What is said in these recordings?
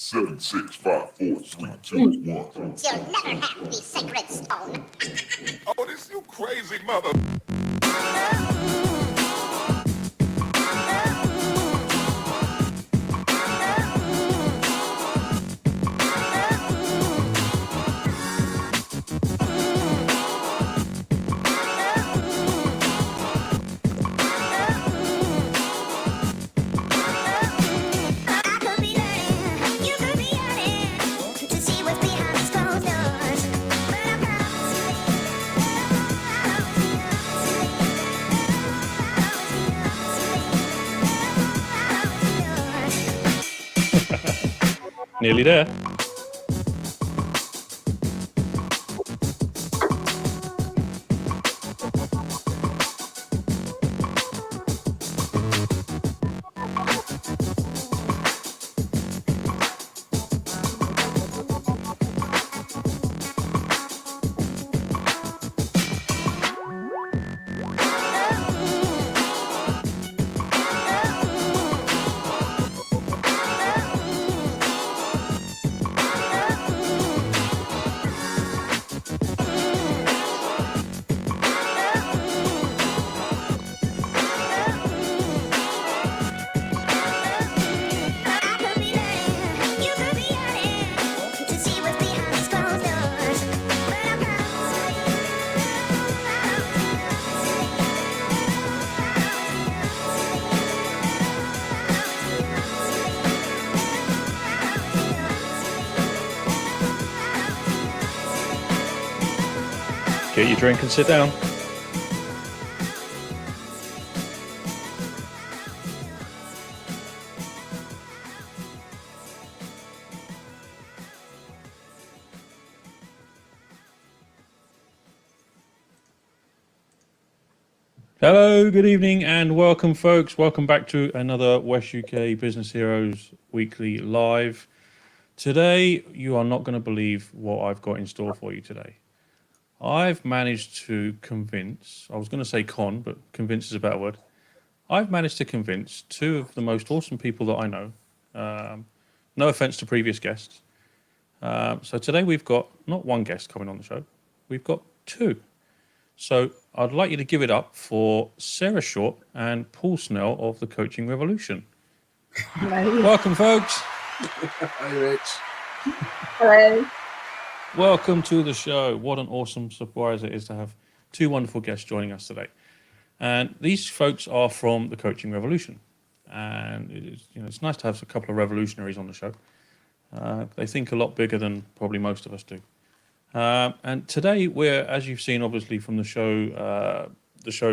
7, 6, 5, 4, 3, 2, 1. You'll never have the sacred stone. Oh, this you crazy mother. Nearly there. Get your drink and sit down. Hello, good evening and welcome folks. Welcome back to another WESH UK Business Heroes Weekly Live. Today, you are not going to believe what I've got in store for you today. I've managed to convince, I was going to say con, but convince is a better word. I've managed to convince two of the most awesome people that I know. No offense to previous guests. So today we've got not one guest coming on the show, we've got two. So I'd like you to give it up for Sarah Short and Paul Snell of the Coaching Revolution. Hello. Welcome, folks. Hi, Rich. Hello. Welcome to the show. What an awesome surprise it is to have two wonderful guests joining us today. And these folks are from the Coaching Revolution. And it is, it's nice to have a couple of revolutionaries on the show. They think a lot bigger than probably most of us do. And today we're, as you've seen obviously from the show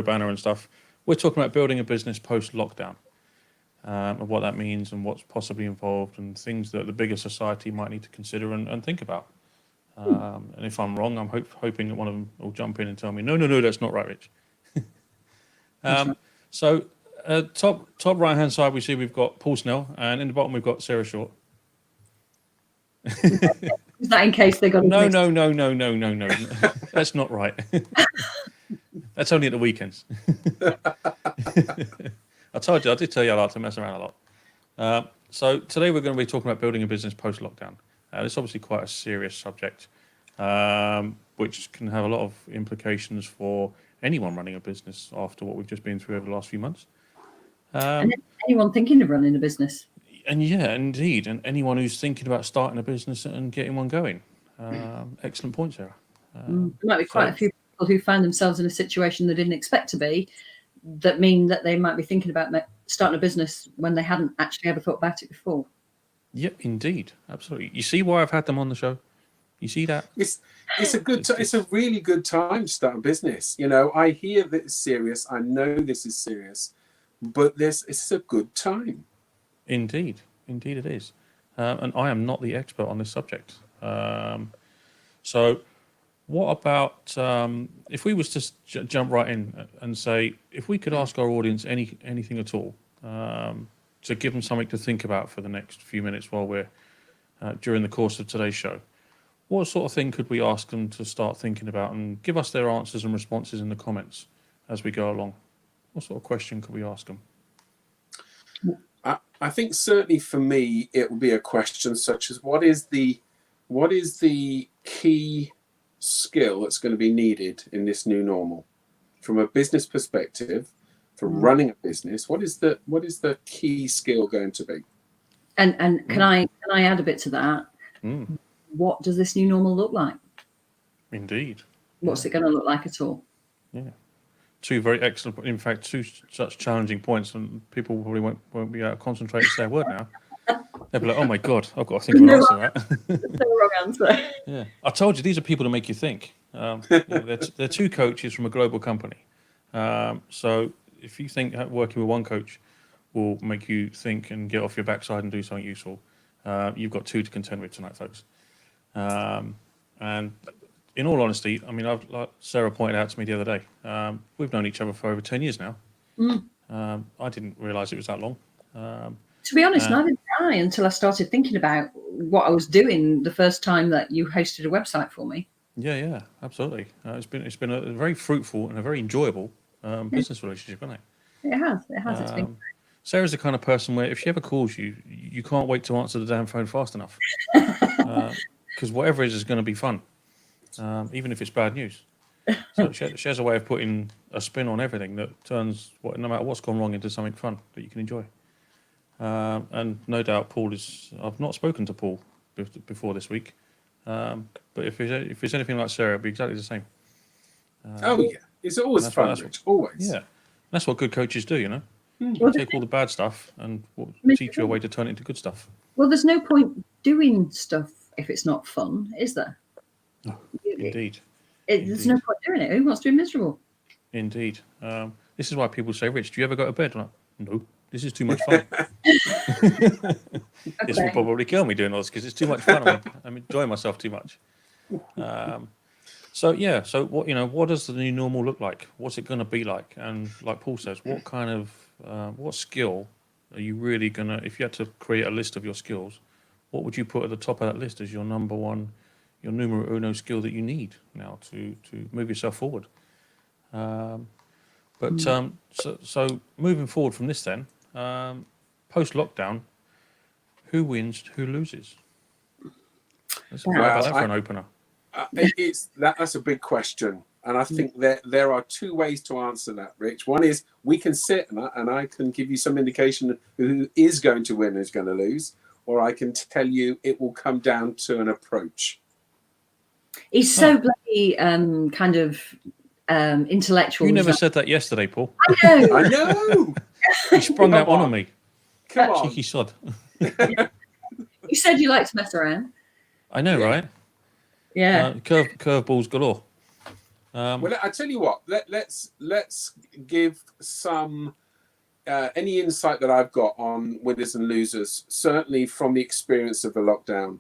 banner and stuff, we're talking about building a business post-lockdown. And what that means and what's possibly involved and things that the bigger society might need to consider and think about. And if I'm wrong, I'm hoping that one of them will jump in and tell me, no, that's not right, Rich. So top right-hand side, we see we've got Paul Snell, and in the bottom, we've got Sarah Short. Is that in case they got No. That's not right. That's only at the weekends. I did tell you I like to mess around a lot. So today we're going to be talking about building a business post-lockdown. It's obviously quite a serious subject, which can have a lot of implications for anyone running a business after what we've just been through over the last few months. And anyone thinking of running a business. And yeah, indeed. And anyone who's thinking about starting a business and getting one going. Excellent point, Sarah. There might be quite a few people who find themselves in a situation they didn't expect to be, that mean that they might be thinking about starting a business when they hadn't actually ever thought about it before. Yep, indeed. Absolutely. You see why I've had them on the show? You see that? It's a good. It's a really good time to start a business. I hear that it's serious. I know this is serious, but it's a good time. Indeed it is. And I am not the expert on this subject. So what about if we was to jump right in and say, if we could ask our audience anything at all, to give them something to think about for the next few minutes while we're during the course of today's show, what sort of thing could we ask them to start thinking about, and give us their answers and responses in the comments as we go along? What sort of question could we ask them? I think certainly for me, it will be a question such as what is the key skill that's going to be needed in this new normal from a business perspective for running a business. What is the key skill going to be? And can I add a bit to that? What does this new normal look like? Indeed. What's it going to look like at all? Yeah. Two very excellent, in fact, two such challenging points, and people probably won't be able to concentrate and say a word now. They'll be like, oh my God, I've got to think of an answer to that. That's the wrong answer. Yeah. I told you, these are people to make you think. They're two coaches from a global company. So if you think working with one coach will make you think and get off your backside and do something useful, you've got two to contend with tonight, folks. And in all honesty, I mean, like Sarah pointed out to me the other day, we've known each other for over 10 years now. I didn't realise it was that long. To be honest, neither did I until I started thinking about what I was doing the first time that you hosted a website for me. Yeah, absolutely. It's been a very fruitful and a very enjoyable business relationship, hasn't it? It has. It's been. Sarah's the kind of person where if she ever calls you, you can't wait to answer the damn phone fast enough. Because whatever it is going to be fun, even if it's bad news. So she has a way of putting a spin on everything that turns, no matter what's gone wrong, into something fun that you can enjoy. And no doubt Paul is, I've not spoken to Paul before this week, but if it's anything like Sarah, it'll be exactly the same. Oh yeah, it's always fun, Rich, always. Yeah, that's what good coaches do, you know. Well, Take all the bad stuff and teach you a way to turn it into good stuff. Well, there's no point doing stuff if it's not fun, is there? Oh, indeed. There's no point doing it. Who wants to be miserable? Indeed. This is why people say, Rich, do you ever go to bed? I'm like, no, this is too much fun. This will probably kill me doing all this because it's too much fun. I'm enjoying myself too much. So what does the new normal look like? What's it going to be like? And like Paul says, what kind of what skill are you really going to, if you had to create a list of your skills, what would you put at the top of that list as your number one, your numero uno skill that you need now to move yourself forward? So moving forward from this then, post-lockdown, who wins, who loses? Let's go about that for an opener. That's a big question. And I think there are two ways to answer that, Rich. One is we can sit and I can give you some indication who is going to win and who's going to lose, or I can tell you it will come down to an approach. He's so bloody kind of intellectual. You never said that yesterday, Paul. I know. You sprung that one on me. Come on. Cheeky sod. You said you like to mess around. I know, right? Yeah. Curveballs galore. Well, I tell you what. Let's give some any insight that I've got on winners and losers, certainly from the experience of the lockdown.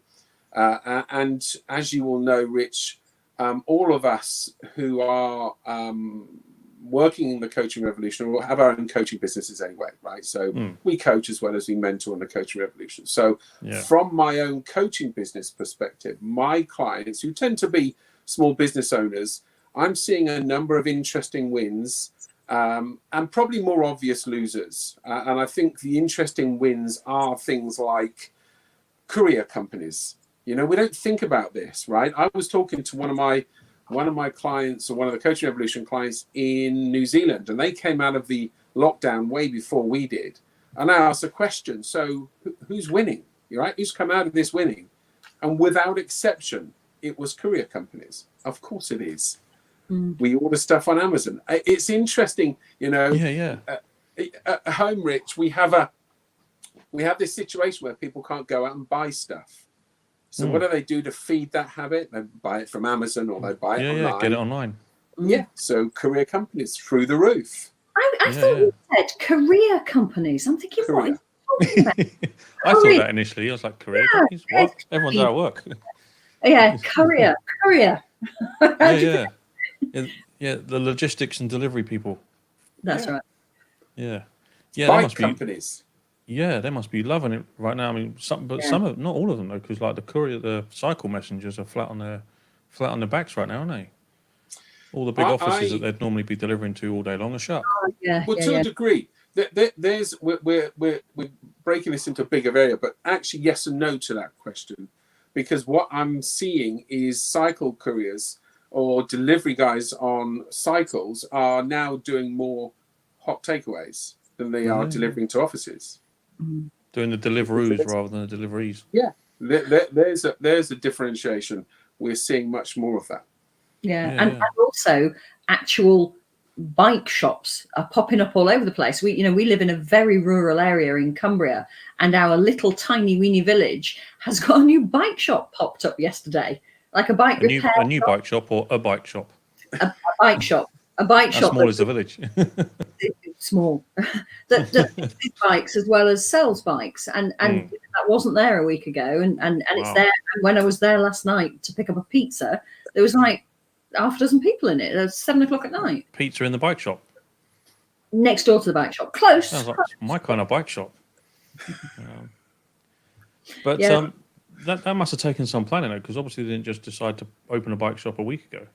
And as you all know, Rich, all of us who are working in the coaching revolution will have our own coaching businesses anyway, right? So we coach as well as we mentor in the coaching revolution. So from my own coaching business perspective, my clients who tend to be small business owners, I'm seeing a number of interesting wins and probably more obvious losers. And I think the interesting wins are things like courier companies. You know, we don't think about this, right? I was talking to one of my clients, or one of the Coaching Revolution clients in New Zealand, and they came out of the lockdown way before we did. And I asked a question: so who's winning? Right? Who's come out of this winning? And without exception, it was courier companies. Of course, it is. We order stuff on Amazon. It's interesting, you know. At home, Rich, we have this situation where people can't go out and buy stuff. So what do they do to feed that habit? They buy it from Amazon or they buy it online. Yeah, get it online. Yeah, so career companies through the roof. I thought you said career companies. I'm thinking, what are you talking about? I thought that initially. I was like, career companies? What? Everyone's out of work. Yeah, courier. Yeah, the logistics and delivery people. That's right. Yeah, Bike companies. Yeah, they must be loving it right now. I mean, some of, not all of them though, because like the cycle messengers are flat on their backs right now, aren't they? All the big offices that they'd normally be delivering to all day long are shut. To a degree, there's we're breaking this into a bigger area, but actually yes and no to that question, because what I'm seeing is cycle couriers or delivery guys on cycles are now doing more hot takeaways than they are delivering to offices. Doing the deliveroos rather than the deliveries. Yeah, there's a differentiation. We're seeing much more of that. And also actual bike shops are popping up all over the place. We live in a very rural area in Cumbria, and our little tiny weeny village has got a new bike shop popped up yesterday, like a bike repair a new bike shop or a bike shop. A bike shop. A bike How shop. small is the village? Small. that does bikes as well as sells bikes, and that wasn't there a week ago, and it's there. And when I was there last night to pick up a pizza, there was like half a dozen people in it. It was 7 o'clock at night. Pizza in the bike shop. Next door to the bike shop. Close. Sounds like my kind of bike shop. But that must have taken some planning, though, because obviously they didn't just decide to open a bike shop a week ago.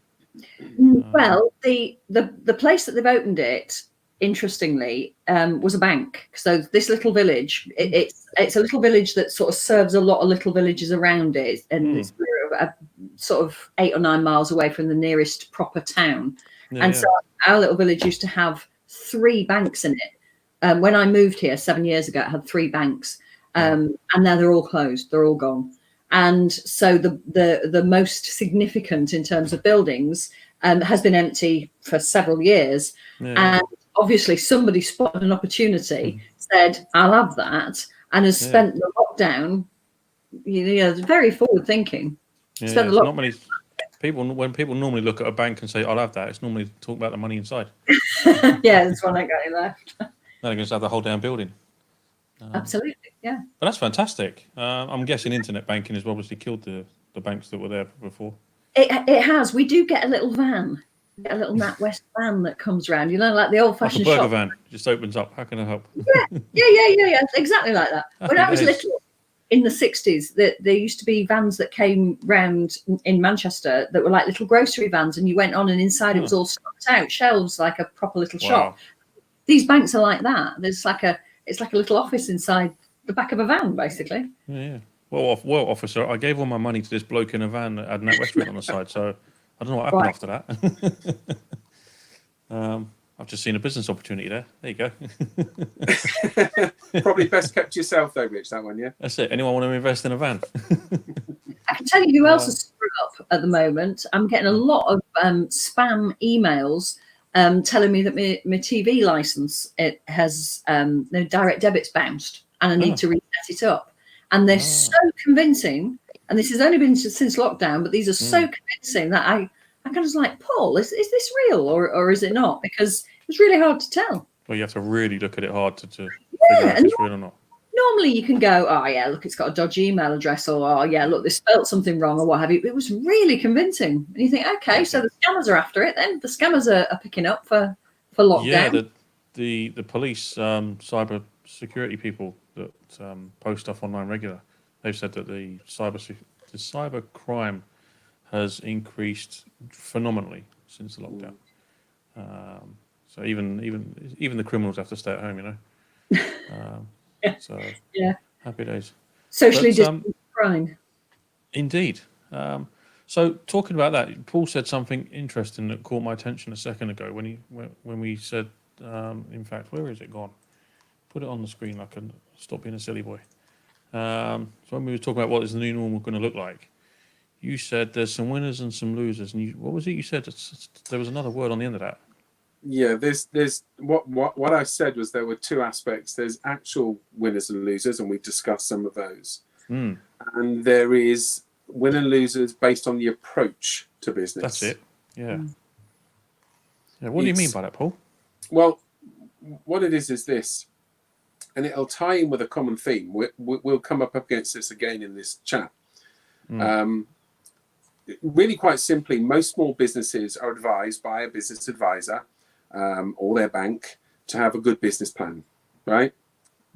Well, the place that they've opened it, interestingly, was a bank. So this little village, it's a little village that sort of serves a lot of little villages around it, and it's sort of 8 or 9 miles away from the nearest proper town. So our little village used to have 3 banks in it. When I moved here 7 years ago, it had 3 banks, and now they're all closed. They're all gone. And so the most significant in terms of buildings has been empty for several years. And obviously somebody spotted an opportunity, said, I'll have that, and has spent the lockdown, very forward thinking. Not many people, when people normally look at a bank and say, I'll have that, it's normally talk about the money inside. That's when I got it left. Then they're going to have the whole damn building. Absolutely, yeah. But that's fantastic. I'm guessing internet banking has obviously killed the banks that were there before. It has. We do get a little van, a little NatWest van that comes around, like the old-fashioned like a burger shop. van, just opens up. How can I help? Yeah, exactly like that. When I was little, in the 60s, there used to be vans that came round in Manchester that were like little grocery vans, and you went on and inside it was all stocked out, shelves like a proper little shop. These banks are like that. It's like a little office inside the back of a van, basically. Yeah. Well, officer, I gave all my money to this bloke in a van that had NatWest written on the side, so I don't know what happened after that. I've just seen a business opportunity there. There you go. Probably best kept to yourself, though, Rich, that one, yeah? That's it. Anyone want to invest in a van? I can tell you who else is screwed up at the moment. I'm getting a lot of spam emails telling me that my TV license, it has no direct debits bounced, and I need to reset it up. And they're so convincing, and this has only been since lockdown, but these are so convincing that I kind of was like, Paul, is this real or is it not? Because it's really hard to tell. Well, you have to really look at it hard to figure out if it's real or not. Normally you can go, oh yeah, look, it's got a dodgy email address, or oh yeah, look, they spelt something wrong, or what have you. It was really convincing. And you think, okay, so the scammers are after it then. The scammers are picking up for lockdown. Yeah, the police, cyber security people that post stuff online regular, they've said that the cyber crime has increased phenomenally since the lockdown. So even the criminals have to stay at home, So happy days. Socially distant crime. Indeed. So talking about that, Paul said something interesting that caught my attention a second ago when we said, in fact, where is it gone? Put it on the screen. I can stop being a silly boy. So when we were talking about what is the new normal going to look like, you said there's some winners and some losers. And what was it you said? There was another word on the end of that. Yeah, there's what I said was there were 2 aspects. There's actual winners and losers, and we discussed some of those. And there is win and losers based on the approach to business. That's it. Yeah. What do you mean by that, Paul? Well, what it is this, and it'll tie in with a common theme. We'll come up against this again in this chat. Really, quite simply, most small businesses are advised by a business advisor or their bank to have a good business plan, right?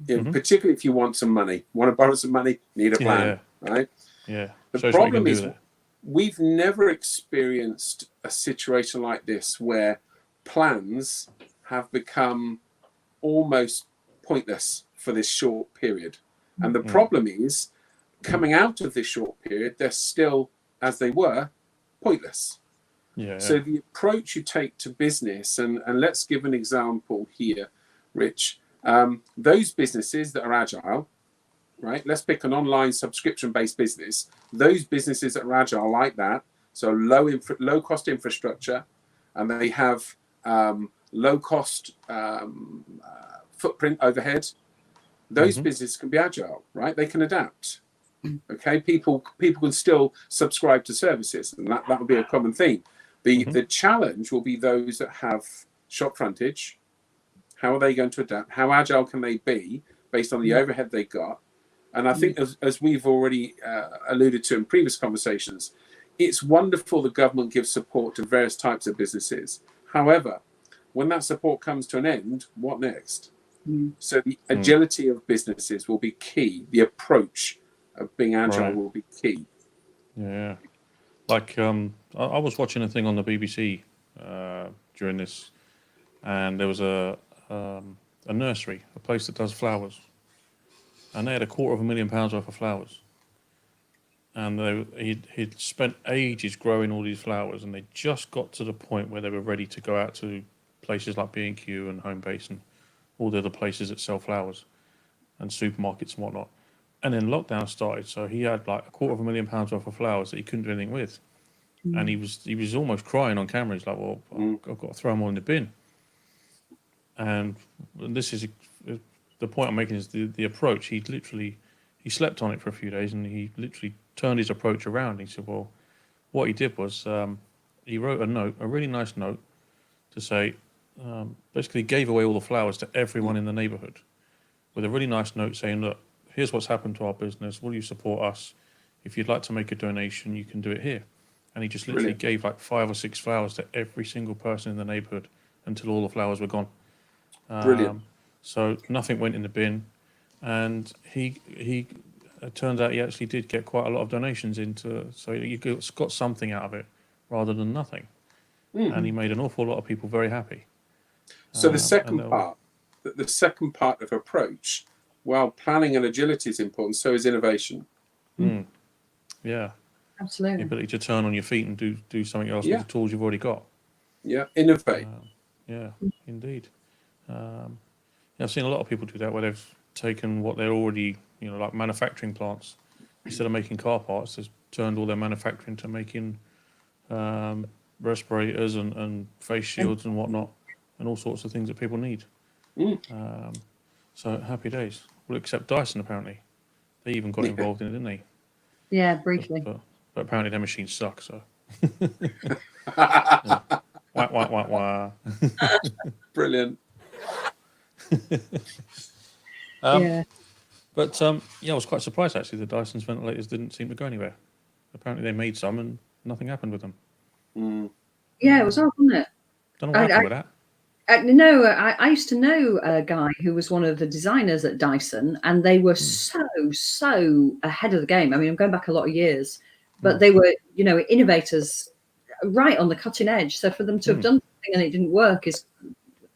Particularly if you want some money, want to borrow some money, need a plan, right? Yeah. The problem is we've never experienced a situation like this where plans have become almost pointless for this short period. And the problem is, coming out of this short period, they're still, as they were, pointless. So the approach you take to business, and let's give an example here, Rich. Those businesses that are agile, right? Let's pick an online subscription-based business. Those businesses that are agile like that, so low cost infrastructure, and they have low cost footprint overhead. Those businesses can be agile, right? They can adapt. Okay, people can still subscribe to services, and that will be a common theme. The challenge will be those that have shop frontage. How are they going to adapt? How agile can they be based on the overhead they got? And I think, as we've already alluded to in previous conversations, it's wonderful the government gives support to various types of businesses. However, when that support comes to an end, what next? So the agility of businesses will be key. The approach of being agile will be key. Yeah. Like, I was watching a thing on the BBC during this, and there was a nursery, a place that does flowers, and they had £250,000 worth of flowers, and he'd spent ages growing all these flowers, and they just got to the point where they were ready to go out to places like B&Q and Homebase and all the other places that sell flowers and supermarkets and whatnot. And then lockdown started, so he had like £250,000 worth of flowers that he couldn't do anything with, and he was almost crying on camera. He's like, "Well, I've got to throw them all in the bin." And this is the point I'm making is the approach. He slept on it for a few days, and he literally turned his approach around. He said, "Well, what he did was he wrote a really nice note to say, basically gave away all the flowers to everyone in the neighbourhood, with a really nice note saying, look, here's what's happened to our business. Will you support us? If you'd like to make a donation, you can do it here." And he just literally gave like 5 or 6 flowers to every single person in the neighbourhood until all the flowers were gone. Brilliant. So nothing went in the bin, and he it turns out he actually did get quite a lot of donations into. So you got something out of it rather than nothing, and he made an awful lot of people very happy. So the second part of approach, while planning and agility is important, so is innovation. Yeah, absolutely. The ability to turn on your feet and do something else with the tools you've already got. Yeah, innovate. Yeah, indeed. I've seen a lot of people do that, where they've taken what they're already, like manufacturing plants, instead of making car parts, they've turned all their manufacturing to making respirators and face shields and whatnot, and all sorts of things that people need. So happy days. Well, except Dyson, apparently. They even got involved in it, didn't they? Yeah, briefly. But apparently their machines suck, so. Yeah. Wah, wah, wah, wah. Brilliant. But I was quite surprised actually. The Dyson's ventilators didn't seem to go anywhere. Apparently they made some and nothing happened with them. Yeah, it was odd, wasn't it? Don't know what happened with that. I used to know a guy who was one of the designers at Dyson, and they were so ahead of the game. I mean, I'm going back a lot of years, but they were, innovators right on the cutting edge. So for them to have done something and it didn't work is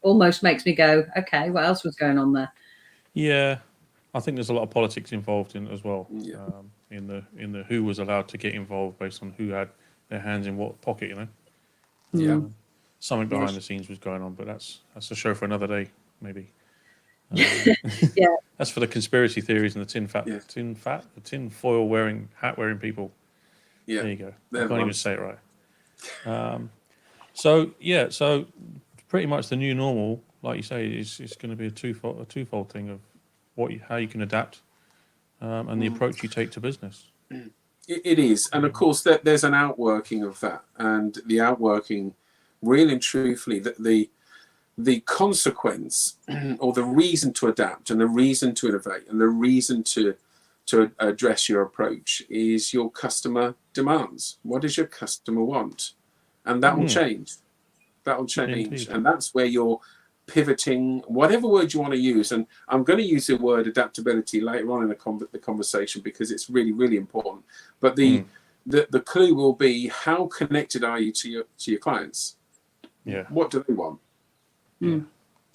almost makes me go, okay, what else was going on there? Yeah, I think there's a lot of politics involved in it as well. In the who was allowed to get involved based on who had their hands in what pocket, something behind the scenes was going on, but that's a show for another day, maybe. That's for the conspiracy theories and the tin foil wearing, hat wearing people. There you go. I can't even say it right. So pretty much the new normal, like you say, is going to be a twofold thing of how you can adapt and the approach you take to business. It is, and of course there's an outworking of that, and the outworking, really and truthfully, the consequence or the reason to adapt and the reason to innovate and the reason to address your approach is your customer demands. What does your customer want? And that will change. That will change. Indeed. And that's where you're pivoting, whatever word you want to use. And I'm going to use the word adaptability later on in the conversation because it's really, really important. But the clue will be, how connected are you to your clients? Yeah. What do they want?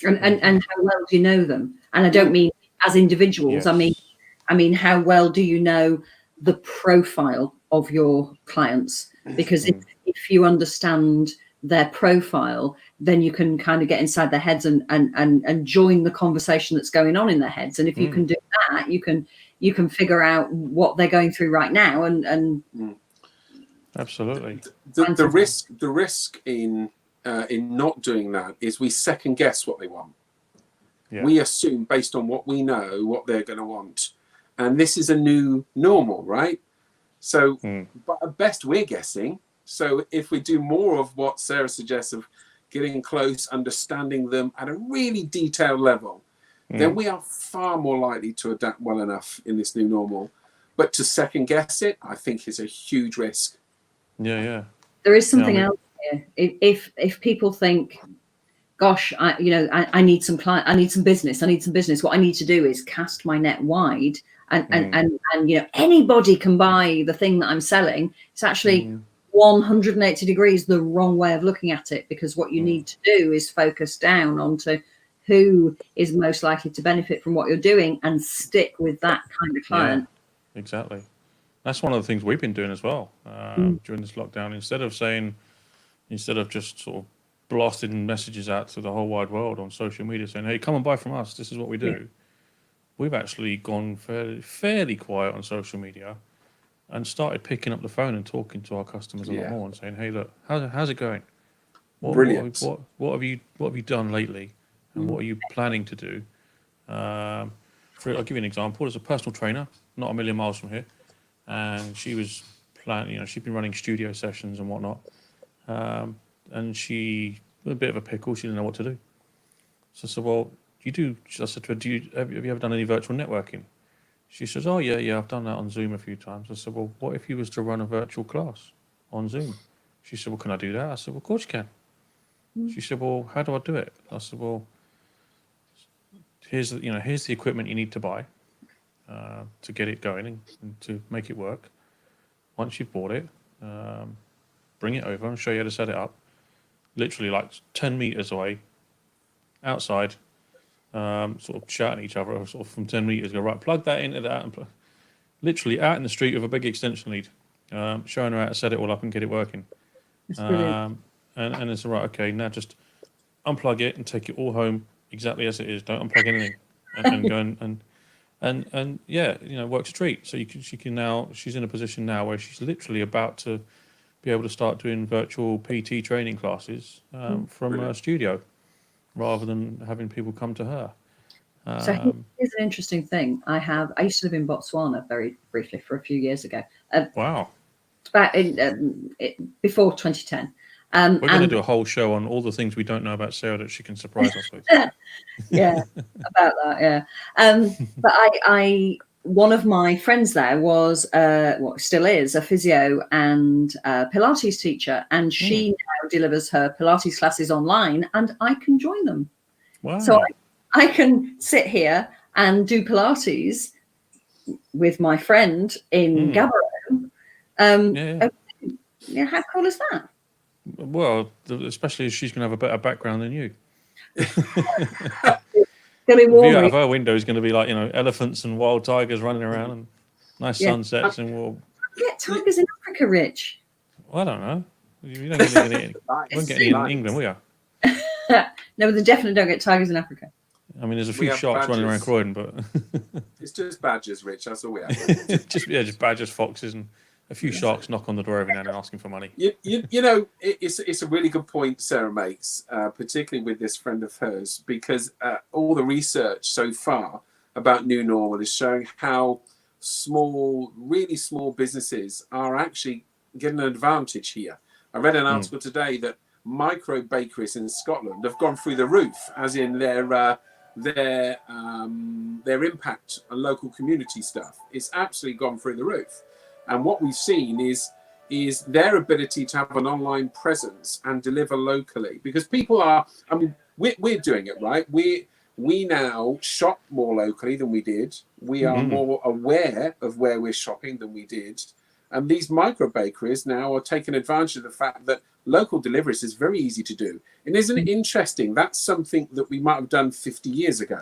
And how well do you know them? And I don't mean as individuals. Yes. I mean how well do you know the profile of your clients? Because if you understand their profile, then you can kind of get inside their heads and join the conversation that's going on in their heads. And if you can do that, you can figure out what they're going through right now. And absolutely, the risk in not doing that is we second guess what they want. Yeah. We assume based on what we know what they're going to want, and this is a new normal, right? So, but at best we're guessing. So if we do more of what Sarah suggests of getting close, understanding them at a really detailed level, then we are far more likely to adapt well enough in this new normal. But to second guess it, I think is a huge risk. Yeah. There is something else here. If people think, gosh, I need some client, I need some business. What I need to do is cast my net wide, and anybody can buy the thing that I'm selling. It's actually 180 degrees the wrong way of looking at it, because what you need to do is focus down onto who is most likely to benefit from what you're doing and stick with that kind of client. Yeah, exactly. That's one of the things we've been doing as well during this lockdown. Instead of just sort of blasting messages out to the whole wide world on social media saying, hey, come and buy from us, this is what we do. We've actually gone fairly quiet on social media and started picking up the phone and talking to our customers a lot more and saying, hey, look, how's it going? Brilliant. What have you done lately, and what are you planning to do? I'll give you an example. There's a personal trainer not a million miles from here, and she was planning. She'd been running studio sessions and whatnot, and she was a bit of a pickle. She didn't know what to do. So I said, well, I said to her, have you ever done any virtual networking? She says, oh, yeah, I've done that on Zoom a few times. I said, well, what if you was to run a virtual class on Zoom? She said, well, can I do that? I said, well, of course you can. She said, well, how do I do it? I said, well, here's the equipment you need to buy to get it going and to make it work. Once you've bought it, bring it over and show you how to set it up. Literally like 10 meters away, outside, sort of shouting at each other, sort of from 10 meters, go, right, plug that into that, and literally out in the street with a big extension lead, showing her how to set it all up and get it working. And it's right, okay, now just unplug it and take it all home exactly as it is. Don't unplug anything, and go and works a treat. So she's in a position now where she's literally about to be able to start doing virtual PT training classes from a studio, rather than having people come to her. So here's an interesting thing. I used to live in Botswana very briefly for a few years ago. Wow. Back before 2010. We're going to do a whole show on all the things we don't know about Sarah that she can surprise us with. Yeah, about that. Yeah. But one of my friends there was, still is, a physio and Pilates teacher, and she now delivers her Pilates classes online, and I can join them. Wow. So I can sit here and do Pilates with my friend in Gaborone. How cool is that? Well, especially as she's going to have a better background than you. The view out of her window is going to be like, elephants and wild tigers running around and nice sunsets, and we'll get tigers in Africa, Rich. Well, I don't know. You don't get any. Won't get any in England, will you? No, they definitely don't get tigers in Africa. I mean, there's a few sharks running around Croydon, but it's just badgers, Rich. That's all we have. just badgers, foxes, and a few sharks knock on the door every now and then asking for money. It's a really good point Sarah makes, particularly with this friend of hers, because all the research so far about new normal is showing how really small businesses are actually getting an advantage here. I read an article today that micro bakeries in Scotland have gone through the roof, as in their impact on local community stuff. It's absolutely gone through the roof. And what we've seen is their ability to have an online presence and deliver locally, because people are, we're doing it, right? We now shop more locally than we did. We are more aware of where we're shopping than we did. And these micro bakeries now are taking advantage of the fact that local deliveries is very easy to do. And isn't it interesting? That's something that we might have done 50 years ago,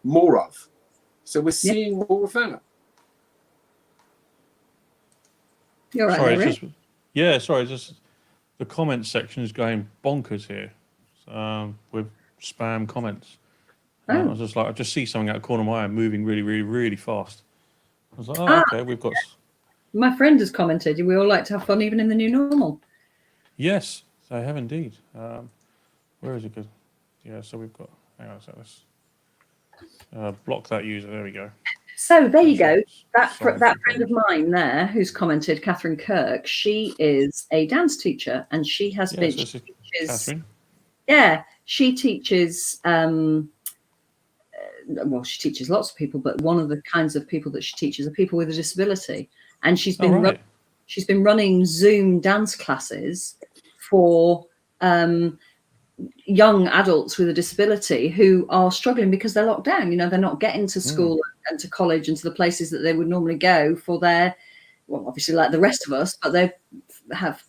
more of. So we're seeing more of that. You're right, Sorry, Larry. just the comments section is going bonkers here with spam comments. I was just like, I just see something out of the corner of my eye moving really, really, really fast. I was like, oh, okay, we've got. My friend has commented, we all like to have fun even in the new normal. Yes, they have indeed. Where is it good? Yeah, so we've got. Hang on a second. Let's block that user. There we go. So there you go. That friend of mine there who's commented, Catherine Kirk, she is a dance teacher and she has been. So she teaches, Catherine. Yeah, she teaches. Well, she teaches lots of people, but one of the kinds of people that she teaches are people with a disability, and she's been she's been running Zoom dance classes for young adults with a disability who are struggling because they're locked down. You know, they're not getting to school and to college and to the places that they would normally go for their, well, obviously like the rest of us, but they have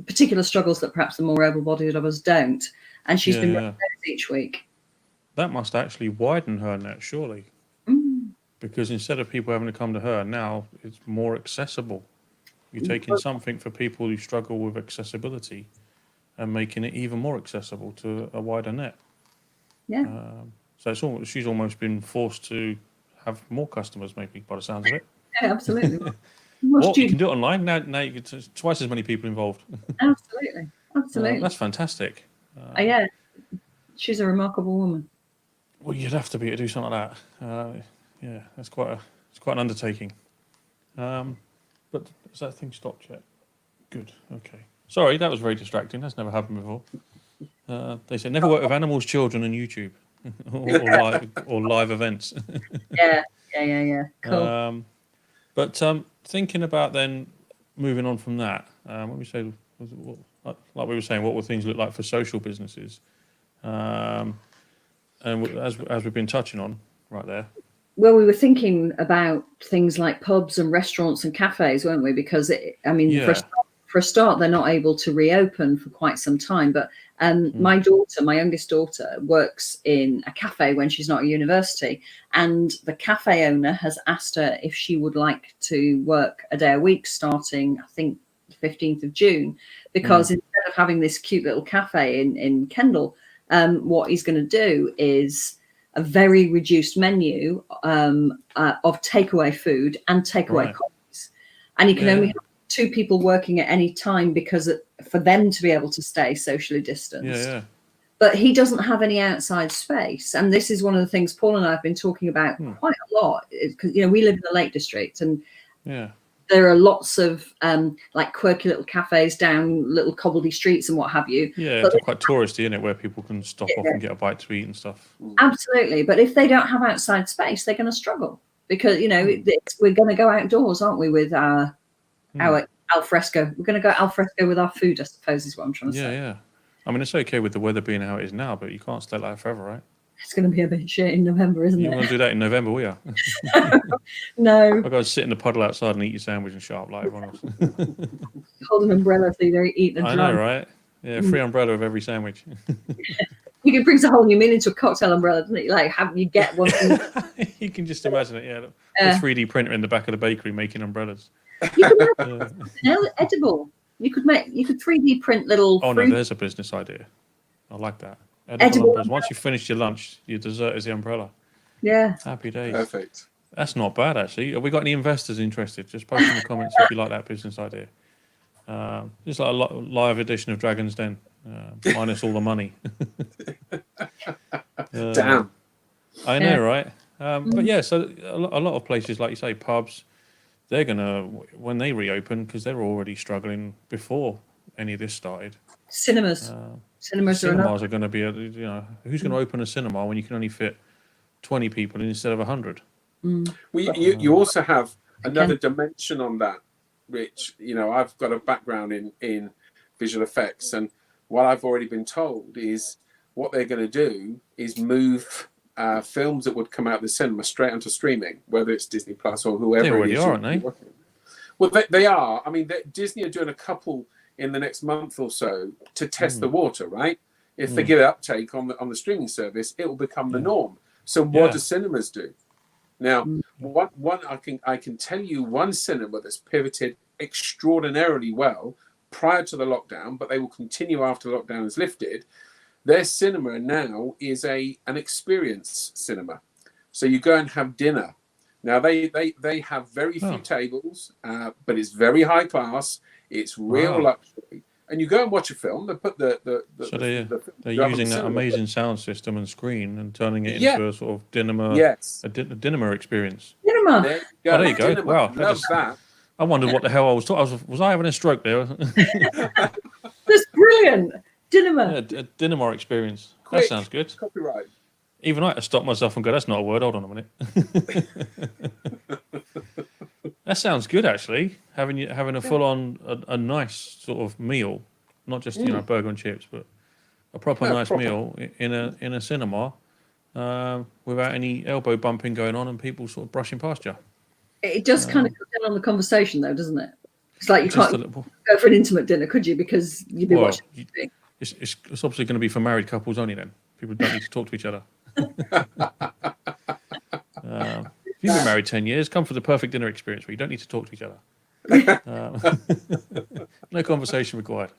particular struggles that perhaps the more able-bodied of us don't. And she's been running those each week. That must actually widen her net, surely. Because instead of people having to come to her, now it's more accessible. You're taking something for people who struggle with accessibility and making it even more accessible to a wider net. Yeah. So it's she's almost been forced to have more customers, maybe, by the sounds of it. Yeah, absolutely. Well, you can do it online. Now you get twice as many people involved. Absolutely. Absolutely. That's fantastic. Yeah. She's a remarkable woman. Well, you'd have to be to do something like that. Yeah, it's quite an undertaking. But has that thing stopped yet? Good. Okay. Sorry, that was very distracting. That's never happened before. They say never work with animals, children, and YouTube, or live events. Yeah. Cool. But thinking about then moving on from that, when we say, like we were saying, what will things look like for social businesses? And as we've been touching on right there. Well, we were thinking about things like pubs and restaurants and cafes, weren't we? Because for a start, they're not able to reopen for quite some time. But my youngest daughter, works in a cafe when she's not at university, and the cafe owner has asked her if she would like to work a day a week starting, I think, the 15th of June, because instead of having this cute little cafe in Kendal, what he's going to do is a very reduced menu of takeaway food and takeaway coffees. And you can only have 2 people working at any time because for them to be able to stay socially distanced. But he doesn't have any outside space. And this is one of the things Paul and I have been talking about quite a lot, because, you know, we live in the Lake District, and there are lots of like quirky little cafes down little cobbledy streets and what have you. Yeah, it's quite touristy, isn't it, where people can stop off and get a bite to eat and stuff. Absolutely. But if they don't have outside space, they're going to struggle, because, you know, we're going to go outdoors, aren't we, with our al fresco. We're going to go al fresco with our food, I suppose, is what I'm trying to say. Yeah. I mean, it's okay with the weather being how it is now, but you can't stay like that forever, right? It's going to be a bit shit in November, isn't it? You want to do that in November, will you? No. I've got to sit in the puddle outside and eat your sandwich and shut up like everyone else. Hold an umbrella so you don't eat the drum. I know, right? Yeah, free umbrella of every sandwich. You can bring the whole new meal into a cocktail umbrella, doesn't it? Like, you get one. You can just imagine it, The 3D printer in the back of the bakery making umbrellas. You could make edible. You could 3D print little. Oh no, there's a business idea. I like that. Edible umbrellas. Once you finish your lunch, your dessert is the umbrella. Yeah. Happy days. Perfect. That's not bad, actually. Have we got any investors interested? Just post in the comments if you like that business idea. Just like a live edition of Dragon's Den, minus all the money. Damn. I know, right? But yeah, so a lot of places, like you say, pubs, they're going to, when they reopen, because they're already struggling before any of this started. Cinemas. Cinemas are going to be, who's going to open a cinema when you can only fit 20 people instead of 100? Well, you also have another dimension on that, Rich. You know, I've got a background in visual effects, and what I've already been told is what they're going to do is move films that would come out of the cinema straight onto streaming, whether it's Disney Plus or whoever. They already are, aren't they? Well, they are. I mean, Disney are doing a couple in the next month or so to test the water, right? If they get uptake on the streaming service, it will become the norm. So what do cinemas do? Now, I can tell you one cinema that's pivoted extraordinarily well prior to the lockdown, but they will continue after the lockdown is lifted. Their cinema now is an experience cinema. So you go and have dinner. Now they have very few tables, but it's very high class. It's real luxury. And you go and watch a film. They put they're using that amazing sound system and screen and turning it into a sort of dinner experience. Cinema. There you go. There you go. Wow, Love that. I wondered what the hell I was talking. Was I having a stroke there? That's brilliant. Dinner. A dinner experience. That sounds good. Copyright. Even I had to stop myself and go, that's not a word. Hold on a minute. That sounds good, actually. Having a full-on, a nice sort of meal, not just burger and chips, but a proper meal in a cinema, without any elbow bumping going on and people sort of brushing past you. It does kind of cut down on the conversation, though, doesn't it? It's like you can't go for an intimate dinner, could you? Because you'd be watching. It's obviously going to be for married couples only. Then people don't need to talk to each other. If you've been married 10 years, come for the perfect dinner experience where you don't need to talk to each other. No conversation required.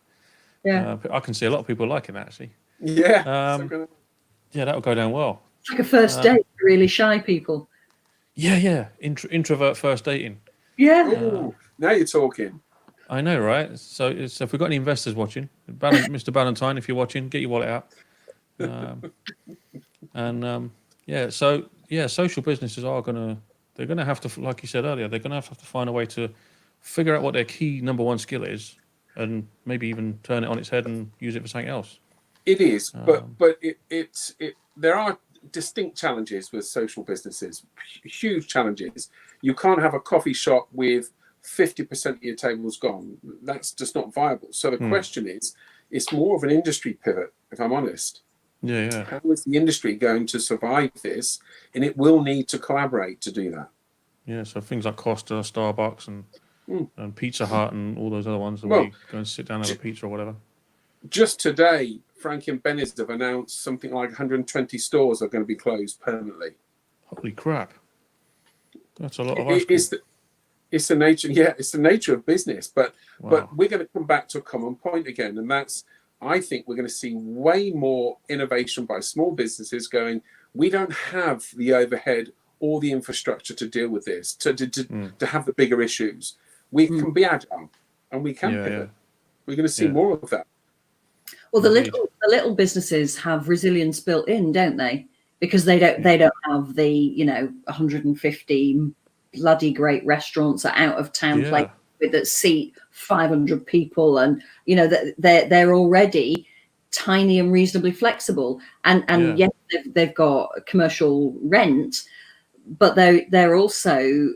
Yeah, I can see a lot of people liking that, actually. Yeah. Yeah, that'll go down well. It's like a first date for really shy people. Yeah. Introvert first dating. Yeah. Now you're talking. I know, right? So if we've got any investors watching, Mr. Ballantyne, if you're watching, get your wallet out. Social businesses they're gonna have to, like you said earlier, they're gonna have to find a way to figure out what their key number one skill is, and maybe even turn it on its head and use it for something else. It is, but there are distinct challenges with social businesses, huge challenges. You can't have a coffee shop with 50% of your tables gone. That's just not viable. So the question is, it's more of an industry pivot, if I'm honest. Yeah. How is the industry going to survive this? And it will need to collaborate to do that. Yeah, so things like Costa, Starbucks, and Pizza Hut, and all those other ones where you go and sit down and have a pizza or whatever. Just today, Frank and Benny's have announced something like 120 stores are going to be closed permanently. Holy crap! That's a lot of ice cream. It's the nature. Yeah, it's the nature of business. But we're going to come back to a common point again, and that's, I think we're going to see way more innovation by small businesses going, we don't have the overhead or the infrastructure to deal with this, to have the bigger issues. We can be agile and we can pivot. We're going to see more of that. Well, the little businesses have resilience built in, don't they? Because they don't have the 150 bloody great restaurants at out of town places that seat 500 people, and they're already tiny and reasonably flexible, and yes, they've got commercial rent, but they're also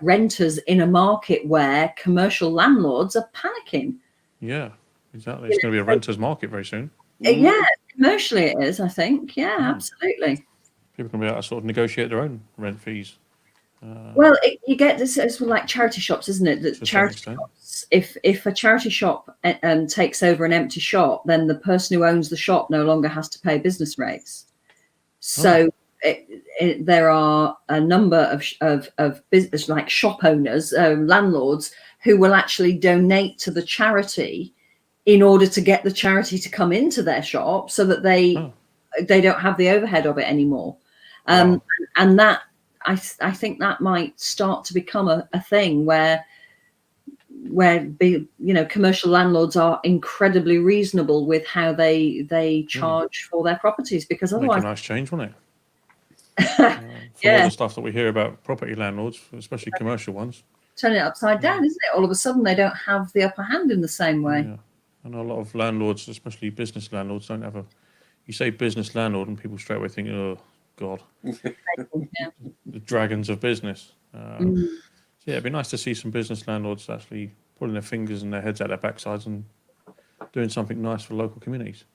renters in a market where commercial landlords are panicking. Yeah, exactly. It's going to be a renter's market very soon. Yeah, commercially it is, I think. Yeah, absolutely. People can be able to sort of negotiate their own rent fees. Well, you get this. It's like charity shops, isn't it? That charity shops. If a charity shop takes over an empty shop, then the person who owns the shop no longer has to pay business rates. So there are a number of business, like shop owners, landlords, who will actually donate to the charity in order to get the charity to come into their shop, so that they don't have the overhead of it anymore. And that. I think that might start to become a thing where commercial landlords are incredibly reasonable with how they charge for their properties, because otherwise, make a nice change, wouldn't it? From all the stuff that we hear about property landlords, especially commercial ones, turn it upside down, isn't it? All of a sudden, they don't have the upper hand in the same way. Yeah. I know a lot of landlords, especially business landlords, don't have you say business landlord and people straight away think, oh God, the dragons of business. It'd be nice to see some business landlords actually pulling their fingers and their heads out their backsides and doing something nice for local communities.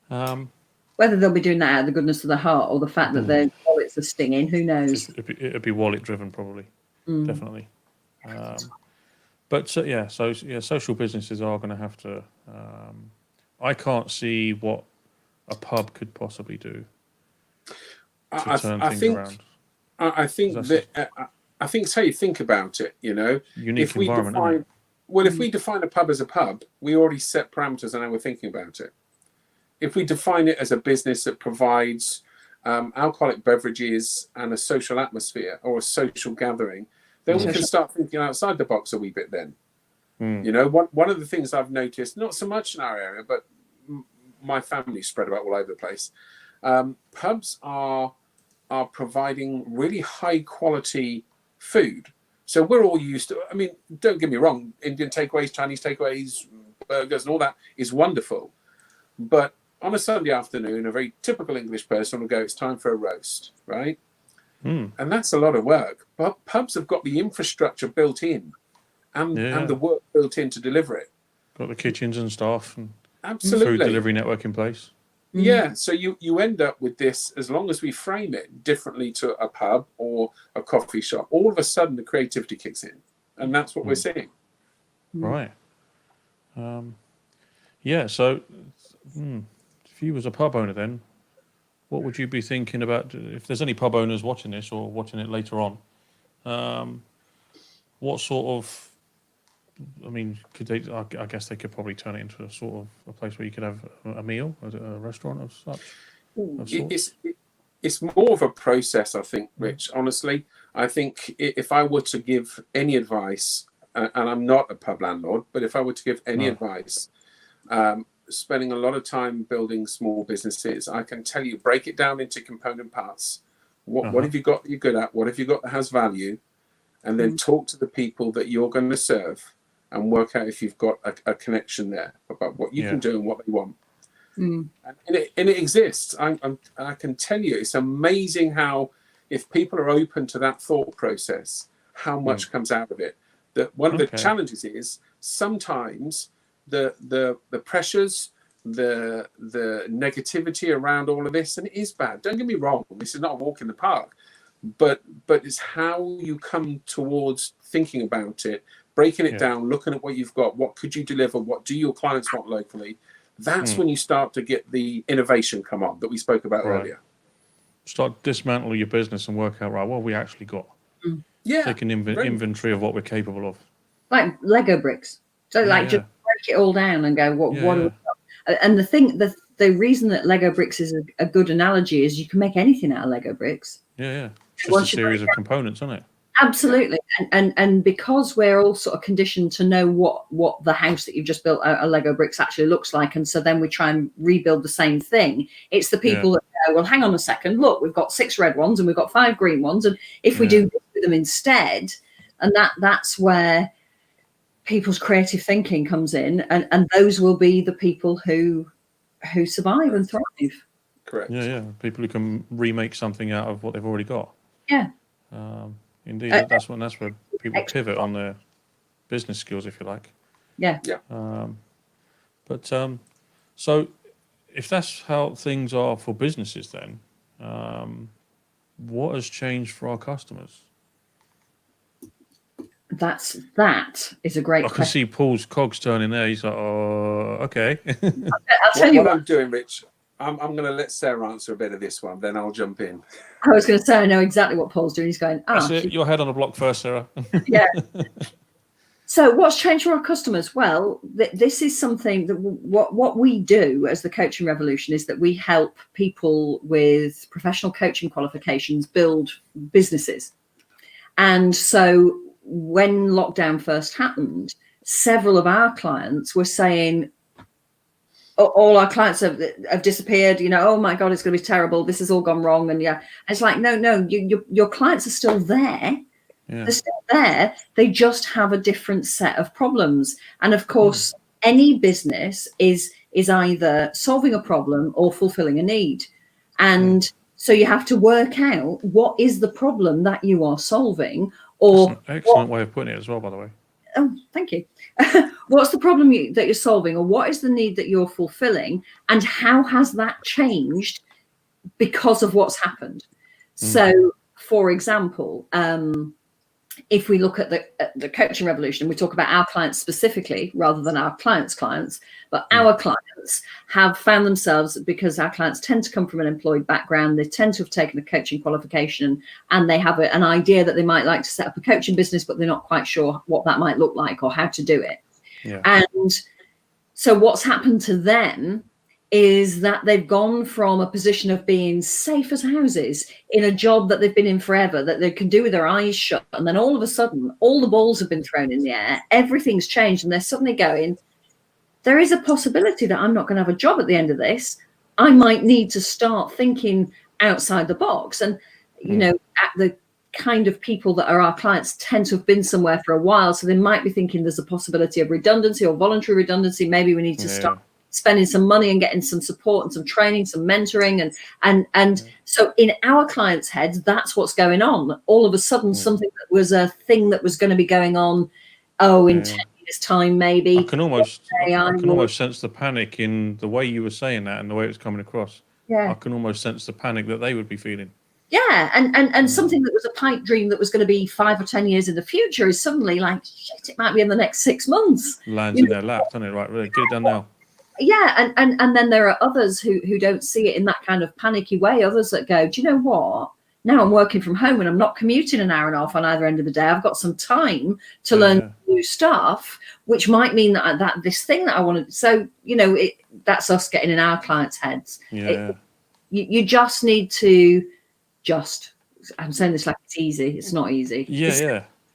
Whether they'll be doing that out of the goodness of their heart or the fact that their wallets are stinging, who knows? It'd be wallet driven, probably, definitely. But social businesses are going to have to. I can't see what a pub could possibly do to turn things around. I think it's how you think about it. You know, unique environment. Isn't it? Well, if we define a pub as a pub, we already set parameters on how we're thinking about it. If we define it as a business that provides alcoholic beverages and a social atmosphere or a social gathering, then we can start thinking outside the box a wee bit then. You know, one of the things I've noticed, not so much in our area, but my family's spread about all over the place, pubs are providing really high quality food. So we're all used to, I mean, don't get me wrong, Indian takeaways, Chinese takeaways, burgers and all that is wonderful. But on a Sunday afternoon, a very typical English person will go, it's time for a roast, right? And that's a lot of work. But pubs have got the infrastructure built in and the work built in to deliver it. Got the kitchens and staff and absolutely food delivery network in place. Yeah, so you end up with this, as long as we frame it differently to a pub or a coffee shop, all of a sudden the creativity kicks in. And that's what we're seeing. Right. So if you was a pub owner then, what would you be thinking about, if there's any pub owners watching this or watching it later on, what sort of, I mean, could they, I guess they could probably turn it into a sort of a place where you could have a meal, a restaurant of such? It's more of a process, I think, Rich. Honestly, I think if I were to give any advice, and I'm not a pub landlord, but if I were to give any advice, spending a lot of time building small businesses, I can tell you, break it down into component parts. What have you got that you're good at? What have you got that has value? And then talk to the people that you're going to serve and work out if you've got a connection there about what you can do and what they want. And it exists. I can tell you, it's amazing how, if people are open to that thought process, how much comes out of it. That one of the challenges is sometimes the pressures, the negativity around all of this, and it is bad. Don't get me wrong. This is not a walk in the park, but it's how you come towards thinking about it, breaking it down, looking at what you've got, what could you deliver, what do your clients want locally. That's when you start to get the innovation come on that we spoke about earlier. Start dismantling your business and work out, right, what we actually got. Take an inventory of what we're capable of. Like Lego bricks. So just break it all down and go, what do we got? And the reason that Lego bricks is a good analogy is you can make anything out of Lego bricks. It's just a series of components, isn't it? Absolutely. And because we're all sort of conditioned to know what the house that you've just built out of Lego bricks actually looks like, and so then we try and rebuild the same thing, it's the people that go, well, hang on a second, look, we've got 6 red ones and we've got 5 green ones, and if we do this with them instead, and that's where people's creative thinking comes in, and those will be the people who survive and thrive. Correct. People who can remake something out of what they've already got. Indeed, that's where people pivot on their business skills, if you like. So if that's how things are for businesses, then what has changed for our customers? That is a great question. I can see Paul's cogs turning there. He's like, oh, okay. I'll tell you what I'm doing, Rich. I'm going to let Sarah answer a bit of this one, then I'll jump in. I was going to say, I know exactly what Paul's doing. He's going, That's it. Your head on the block first, Sarah. So what's changed for our customers? Well, this is something that what we do as the Coaching Revolution is that we help people with professional coaching qualifications build businesses. And so when lockdown first happened, several of our clients were saying, all our clients have disappeared, oh my God, it's going to be terrible. This has all gone wrong. And it's like, no, your clients are still there. They're still there. They just have a different set of problems. And of course, any business is either solving a problem or fulfilling a need. And so you have to work out what is the problem that you are solving. Or that's an excellent way of putting it as well, by the way. Oh, thank you. What's the problem that you're solving, or what is the need that you're fulfilling, and how has that changed because of what's happened? So, for example, if we look at the coaching revolution, we talk about our clients specifically rather than our clients' clients, but our clients have found themselves, because our clients tend to come from an employed background, they tend to have taken a coaching qualification, and they have an idea that they might like to set up a coaching business, but they're not quite sure what that might look like or how to do it. Yeah. And so what's happened to them is that they've gone from a position of being safe as houses in a job that they've been in forever, that they can do with their eyes shut. And then all of a sudden, all the balls have been thrown in the air. Everything's changed. And they're suddenly going, there is a possibility that I'm not going to have a job at the end of this. I might need to start thinking outside the box. And, you know, at the kind of people that are our clients tend to have been somewhere for a while. So they might be thinking there's a possibility of redundancy or voluntary redundancy. Maybe we need to start spending some money and getting some support and some training, some mentoring. And so in our clients' heads, that's what's going on. All of a sudden, something that was a thing that was going to be going on, in 10 years' time, maybe. I can almost sense the panic in the way you were saying that and the way it was coming across. Yeah. I can almost sense the panic that they would be feeling. Yeah, and something that was a pipe dream that was going to be 5 or 10 years in the future is suddenly like, shit, it might be in the next 6 months. Lands in their lap, doesn't it? Right, really, get it done now. Yeah, and then there are others who don't see it in that kind of panicky way. Others that go, do you know what? Now I'm working from home and I'm not commuting an hour and a half on either end of the day. I've got some time to learn new stuff, which might mean that this thing that I wanted. So, you know, that's us getting in our clients' heads. Yeah. You just need to I'm saying this like it's easy. It's not easy. Yeah. It's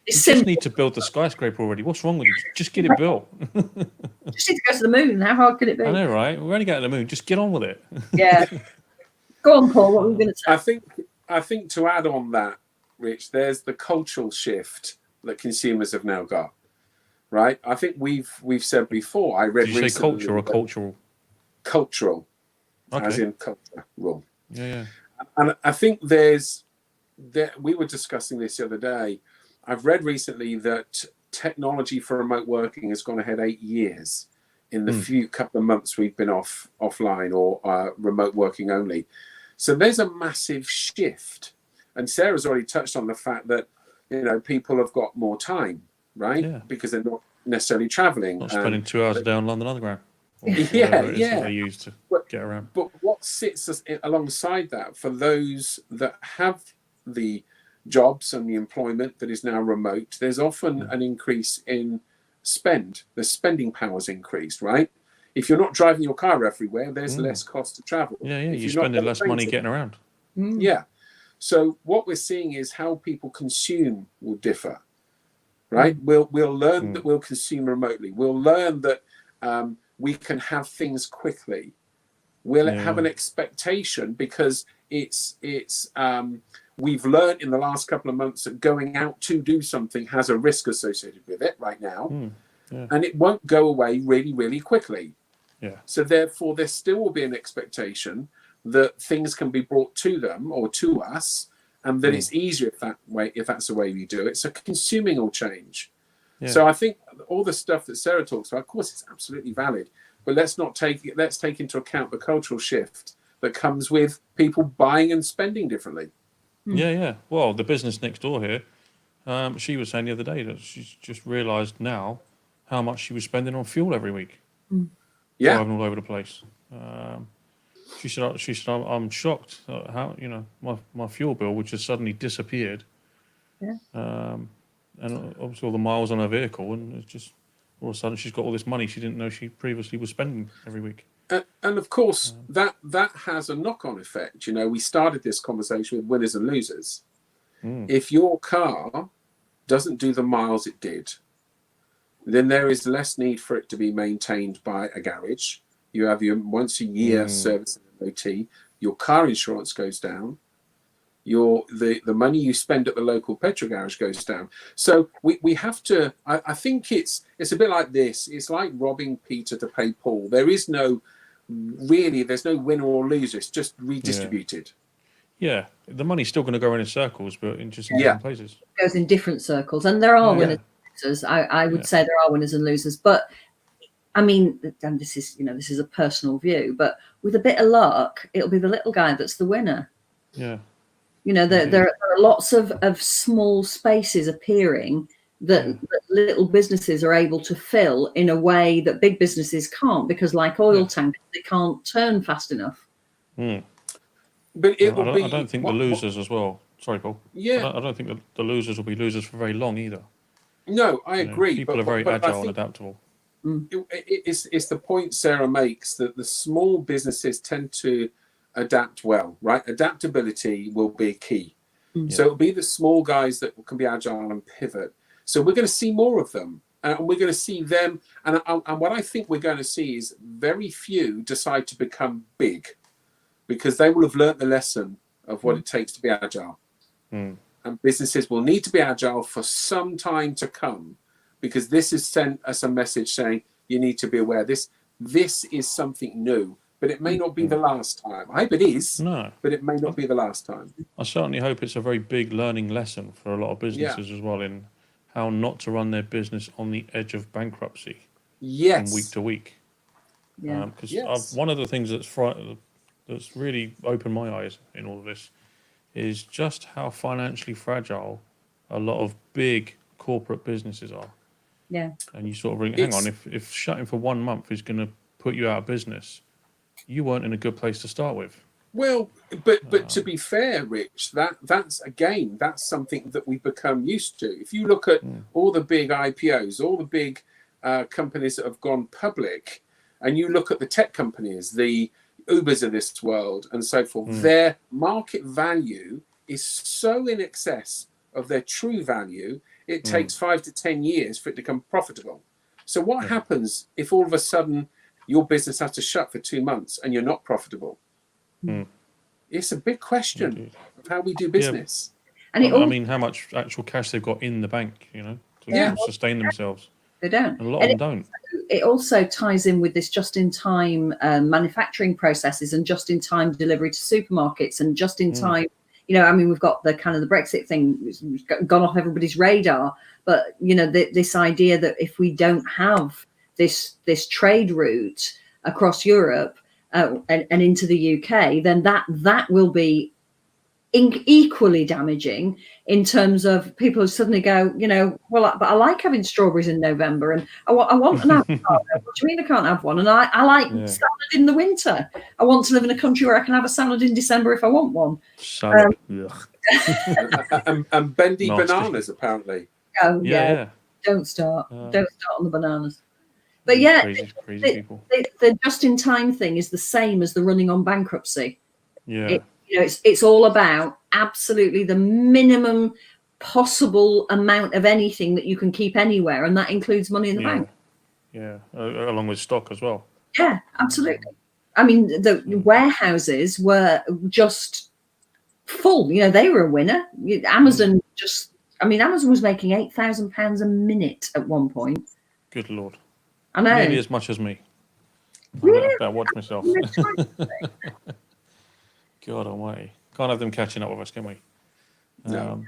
You simple. just need to build the skyscraper already. What's wrong with you? Just get it built. Just need to go to the moon. How hard could it be? I know, right? We're only going to the moon. Just get on with it. Yeah. Go on, Paul. What were we going to say? I think to add on that, Rich, there's the cultural shift that consumers have now got. Right? I think we've said before. I read Did you say recently culture or cultural? Cultural, Okay. as in culture. Rule. Yeah. And I think we were discussing this the other day. I've read recently that technology for remote working has gone ahead 8 years in the few couple of months we've been offline or remote working only. So there's a massive shift. And Sarah's already touched on the fact that, you know, people have got more time, right? Yeah. Because they're not necessarily traveling. Not spending 2 hours a day on London Underground. Yeah. That they use to get around. But what sits alongside that for those that have the jobs and the employment that is now remote, there's often an increase in spend. The spending power's increased, right? If you're not driving your car everywhere, there's less cost to travel. Yeah. If You're you're not spending less money renting- getting around. Yeah. So what we're seeing is how people consume will differ, right? We'll learn that we'll consume remotely. We'll learn that we can have things quickly. We'll have an expectation because we've learned in the last couple of months that going out to do something has a risk associated with it right now. And it won't go away really, really quickly. Yeah. So therefore, there still will be an expectation that things can be brought to them or to us, and that it's easier if that's the way we do it. So consuming will change. Yeah. So I think all the stuff that Sarah talks about, of course, it's absolutely valid, but let's take into account the cultural shift that comes with people buying and spending differently. Yeah. Well, the business next door here, she was saying the other day that she's just realised now how much she was spending on fuel every week. Driving all over the place. She said, I'm shocked at how, you know, my fuel bill, which has suddenly disappeared. Yeah. And obviously all the miles on her vehicle, and it's just all of a sudden she's got all this money she didn't know she previously was spending every week. And of course, that has a knock-on effect. You know, we started this conversation with winners and losers. If your car doesn't do the miles it did, then there is less need for it to be maintained by a garage. You have your once a year service and MOT. Your car insurance goes down. The money you spend at the local petrol garage goes down. So we have to. I think it's a bit like this. It's like robbing Peter to pay Paul. There's no winner or loser. It's just redistributed. Yeah, the money's still going to go in circles, but in different places. It goes in different circles, and there are winners and losers. I would say there are winners and losers, but I mean, and this is a personal view, but with a bit of luck, it'll be the little guy that's the winner. Yeah. You know, there are lots of small spaces appearing that little businesses are able to fill in a way that big businesses can't, because like oil tankers, they can't turn fast enough. But it will be. I don't think the losers as well. Sorry, Paul. Yeah. I don't think the losers will be losers for very long either. No, I agree. People are very agile and adaptable. It's the point Sarah makes that the small businesses tend to adapt well, right? Adaptability will be key. So it'll be the small guys that can be agile and pivot. So we're going to see more of them, and we're going to see them. And what I think we're going to see is very few decide to become big, because they will have learnt the lesson of what it takes to be agile. And businesses will need to be agile for some time to come, because this has sent us a message saying you need to be aware. This is something new, but it may not be the last time. I hope it is, but it may not be the last time. I certainly hope it's a very big learning lesson for a lot of businesses as well, in how not to run their business on the edge of bankruptcy from week to week. Because one of the things that's really opened my eyes in all of this is just how financially fragile a lot of big corporate businesses are. Yeah. And you sort of hang on, if shutting for 1 month is going to put you out of business, you weren't in a good place to start with. Well, but to be fair, Rich, that's something that we've become used to. If you look at all the big IPOs, all the big companies that have gone public, and you look at the tech companies, the Ubers of this world and so forth, their market value is so in excess of their true value, it takes 5 to 10 years for it to become profitable. So what happens if all of a sudden your business has to shut for 2 months and you're not profitable? It's a big question of how we do business. And I mean, how much actual cash they've got in the bank, to sustain themselves. They don't. And a lot of them don't. It also ties in with this just-in-time manufacturing processes and just-in-time delivery to supermarkets and just-in-time. I mean, we've got the kind of the Brexit thing gone off everybody's radar, but this idea that if we don't have this trade route across Europe and into the UK, then that will be equally damaging in terms of people who suddenly go, but I like having strawberries in November, and I want an avocado. What do you mean I can't have one? And I like salad in the winter. I want to live in a country where I can have a salad in December if I want one. Salad. And bendy Nasty. bananas, apparently. Oh yeah. Don't start on the bananas. But crazy people. The just-in-time thing is the same as the running on bankruptcy. Yeah. It's all about absolutely the minimum possible amount of anything that you can keep anywhere, and that includes money in the bank. Yeah, along with stock as well. Yeah, absolutely. I mean, the warehouses were just full. They were a winner. Amazon Amazon was making £8,000 a minute at one point. Good Lord. I know. Nearly as much as me. Really? I better watch myself. God almighty. Can't have them catching up with us, can we? No.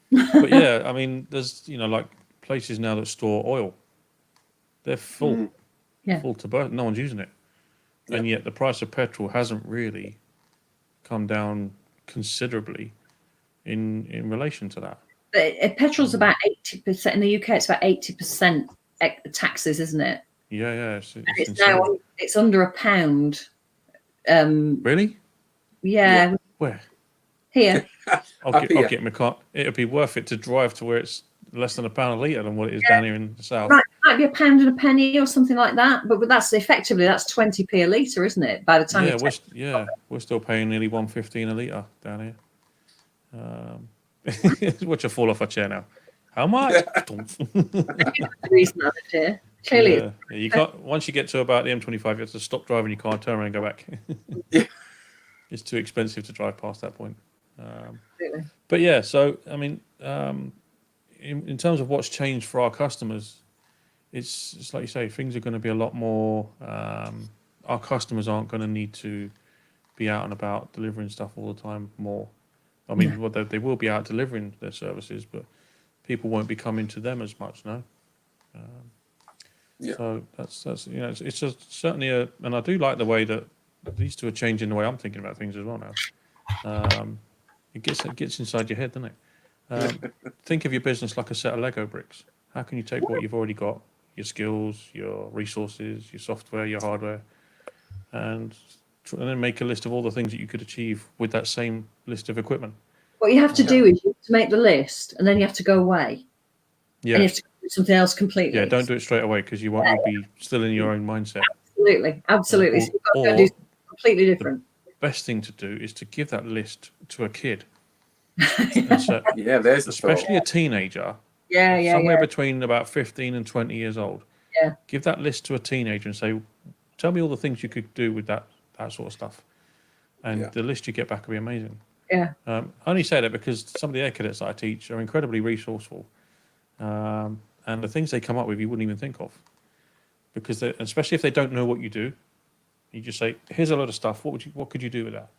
But yeah, I mean, there's, like places now that store oil. They're full. Full to burst. No one's using it. And yet the price of petrol hasn't really come down considerably in relation to that. But petrol's about 80%. In the UK, it's about 80% taxes, isn't it? Yeah. It's now it's under £1. Really? Yeah. Where? Here. I'll get my car. It'll be worth it to drive to where it's less than £1 a litre than what it is down here in the south. Right, might be £1 and a penny or something like that. But that's effectively 20p a litre, isn't it? By the time we're still paying nearly £1.15 a litre down here. Watch her fall off a chair now. How much? Clearly, you can't. Once you get to about the M25, you have to stop driving your car, turn around, and go back. It's too expensive to drive past that point. But yeah, so I mean, in terms of what's changed for our customers, it's like you say, things are going to be a lot more. Our customers aren't going to need to be out and about delivering stuff all the time more. I mean, they will be out delivering their services, but people won't be coming to them as much, no. So that's it's certainly and I do like the way that these two are changing the way I'm thinking about things as well now. It gets inside your head, doesn't it? Think of your business like a set of Lego bricks. How can you take what you've already got, your skills, your resources, your software, your hardware, and then make a list of all the things that you could achieve with that same list of equipment? What you have to do is you have to make the list, and then you have to go away. Yeah. And you have to do something else completely. Yeah, don't do it straight away because you'll be still in your own mindset. Absolutely. So you've got to go do something completely different. The best thing to do is to give that list to a kid. So, there's especially a teenager. Somewhere between about 15 and 20 years old. Yeah. Give that list to a teenager and say, tell me all the things you could do with that sort of stuff. And the list you get back will be amazing. Yeah. I only say that because some of the air cadets that I teach are incredibly resourceful. And the things they come up with, you wouldn't even think of. Because especially if they don't know what you do, you just say, here's a lot of stuff. What could you do with that?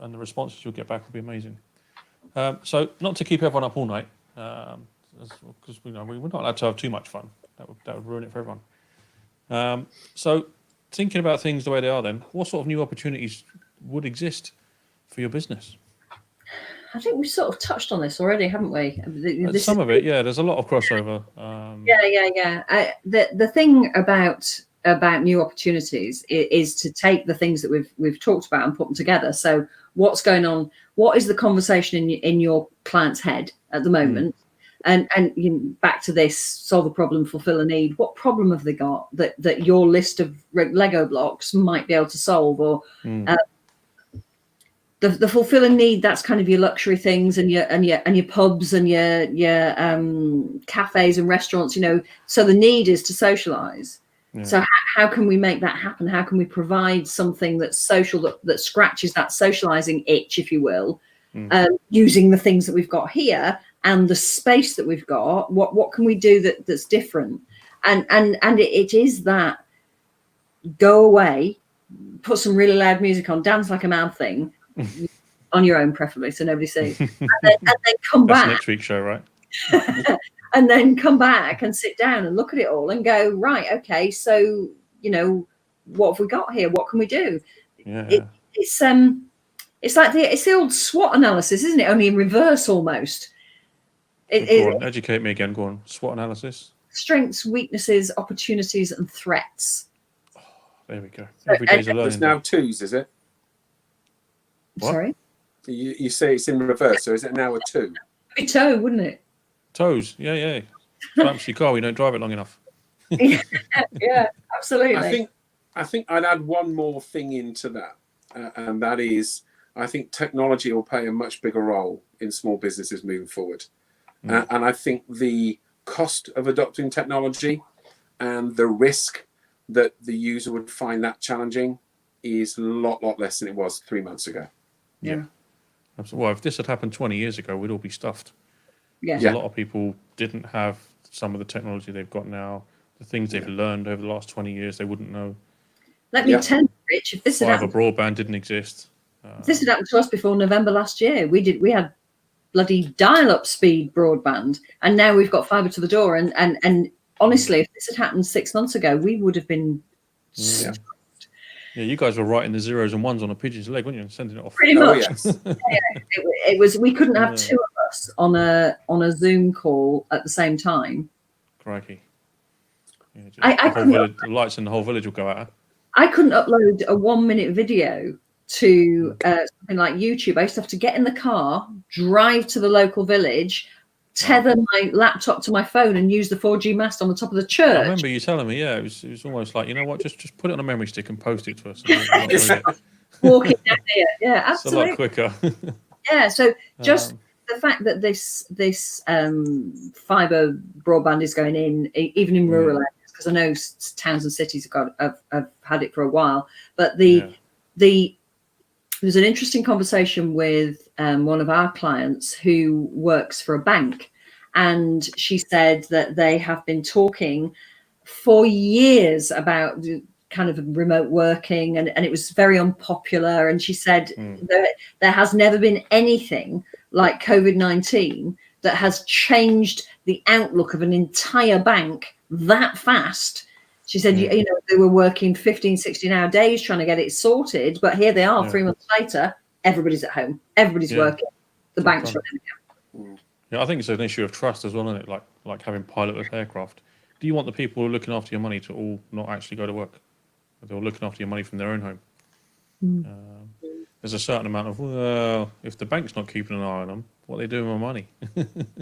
And the responses you'll get back will be amazing. So not to keep everyone up all night, because we're not allowed to have too much fun. That would ruin it for everyone. So thinking about things the way they are then, what sort of new opportunities would exist for your business? I think we've sort of touched on this already, haven't we? Some of it, yeah. There's a lot of crossover. The thing about new opportunities is to take the things that we've talked about and put them together. So what's going on? What is the conversation in your client's head at the moment? And back to this: solve a problem, fulfill a need. What problem have they got that your list of Lego blocks might be able to solve? Or the fulfill a need, that's kind of your luxury things and your pubs and your cafes and restaurants. So the need is to socialize. Yeah. So how can we make that happen? How can we provide something that's social, that scratches that socializing itch, if you will, using the things that we've got here and the space that we've got? What can we do that's different? And it is that go away, put some really loud music on, dance like a mad thing on your own, preferably, so nobody sees, and then come back. That's next week's show, right? And then come back and sit down and look at it all and go, right, okay, so what have we got here? What can we do? It's like the old SWOT analysis, isn't it? Only in reverse almost. Go on, educate me again. Go on. SWOT analysis. Strengths, weaknesses, opportunities, and threats. Oh, there we go. Every day's a learning. It's now twos, is it? What? Sorry. You say it's in reverse, so is it now a two? A toe, wouldn't it? Toes, yeah. Clamps your car, we don't drive it long enough. Yeah, absolutely. I think I'd add one more thing into that, and that is, I think technology will play a much bigger role in small businesses moving forward. And I think the cost of adopting technology and the risk that the user would find that challenging is a lot less than it was 3 months ago. Yeah. Well, if this had happened 20 years ago, we'd all be stuffed. Yeah. A lot of people didn't have some of the technology they've got now, the things they've learned over the last 20 years, they wouldn't know. Let me tell you, Rich, if this had happened, broadband didn't exist. If this had happened to us before November last year, we had bloody dial-up speed broadband, and now we've got fibre to the door. And honestly, if this had happened 6 months ago, we would have been. Yeah, you guys were writing the zeros and ones on a pigeon's leg, weren't you? And sending it off. Pretty much. It was. We couldn't have two of us on a Zoom call at the same time. Crikey. Yeah, the lights in the whole village will go out. I couldn't upload a 1 minute video to something like YouTube. I used to have to get in the car, drive to the local village, tether my laptop to my phone, and use the 4G mast on the top of the church. I remember you telling me, it was almost like, you know what, just put it on a memory stick and post it to us. Walking down here, yeah, absolutely. It's a lot quicker. Yeah, so just the fact that this fibre broadband is going in, even in rural areas, because I know towns and cities have had it for a while, but there's an interesting conversation with one of our clients who works for a bank, and she said that they have been talking for years about kind of remote working, and it was very unpopular. And she said there has never been anything like COVID-19 that has changed the outlook of an entire bank that fast. She said, you know, they were working 15, 16-hour days trying to get it sorted, but here they are 3 months later, everybody's at home, everybody's working, the bank's running. Yeah, I think it's an issue of trust as well, isn't it? Like having pilotless aircraft. Do you want the people who are looking after your money to all not actually go to work? They're looking after your money from their own home. There's a certain amount of, well, if the bank's not keeping an eye on them, what are they doing with my money?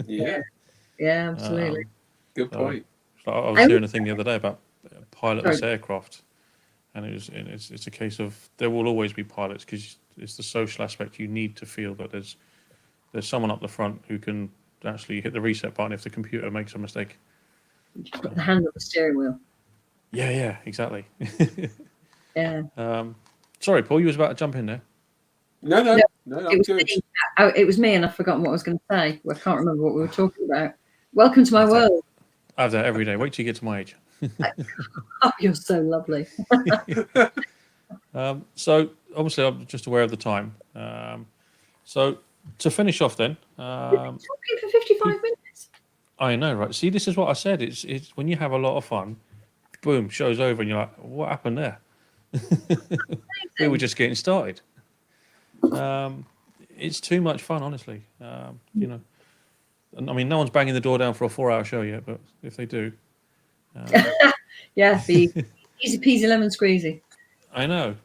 Yeah, Absolutely. good point. I was hearing a thing the other day about pilotless aircraft, and it's a case of there will always be pilots because it's the social aspect. You need to feel that there's someone up the front who can actually hit the reset button if the computer makes a mistake. Just put the hand on the steering wheel. Yeah, exactly. Yeah. Sorry, Paul, you was about to jump in there. No, It was, good. it was me, and I've forgotten what I was going to say. I can't remember what we were talking about. Welcome to my world. I have that every day. Wait till you get to my age. Oh, you're so lovely. So obviously, I'm just aware of the time. So to finish off, then. Talking for 55 minutes. I know, right? See, this is what I said. It's when you have a lot of fun, boom, show's over, and you're like, what happened there? We were just getting started. It's too much fun, honestly. You know, I mean, no one's banging the door down for a 4-hour show yet, but if they do, Yeah, the easy peasy lemon squeezy. I know.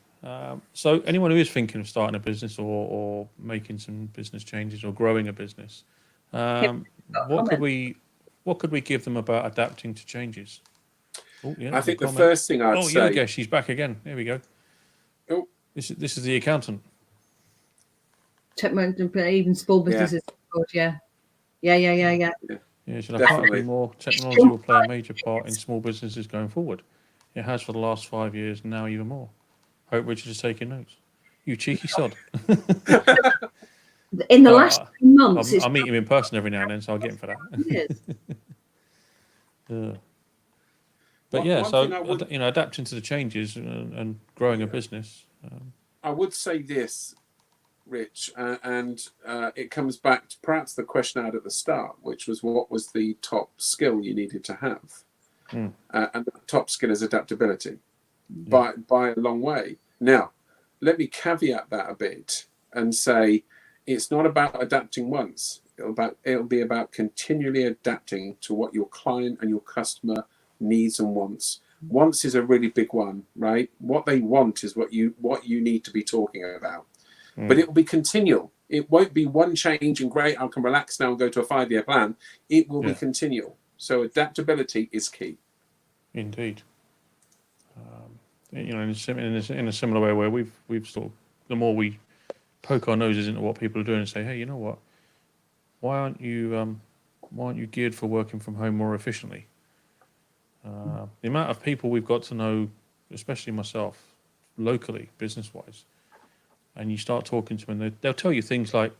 So anyone who is thinking of starting a business or making some business changes or growing a business, what could we give them about adapting to changes? Oh, yeah, I think the first thing I'd say. Oh, yeah, she's back again. Here we go. Oh, this is the accountant. Even small businesses. Yeah. Yeah, should I can't agree more. Technology will play a major part in small businesses going forward. It has for the last 5 years, now even more. Hope Richard is taking notes. You cheeky sod. In the last 2 months, I'll meet him in person every now and then, so I'll get him for that. But yeah, so adapting to the changes and growing a business. I would say this, Rich, and it comes back to perhaps the question I had at the start, which was what was the top skill you needed to have, and the top skill is adaptability, by a long way. Now, let me caveat that a bit and say it's not about adapting once. It'll be about continually adapting to what your client and your customer needs and wants. Wants is a really big one, right? What they want is what you need to be talking about. But it will be continual. It won't be one change and great, I can relax now and go to a 5-year plan. It will be continual. So adaptability is key. Indeed. In a similar way where we've sort of, the more we poke our noses into what people are doing and say, hey, you know what? Why aren't you geared for working from home more efficiently? The amount of people we've got to know, especially myself, locally, business-wise, and you start talking to them, and they'll tell you things like,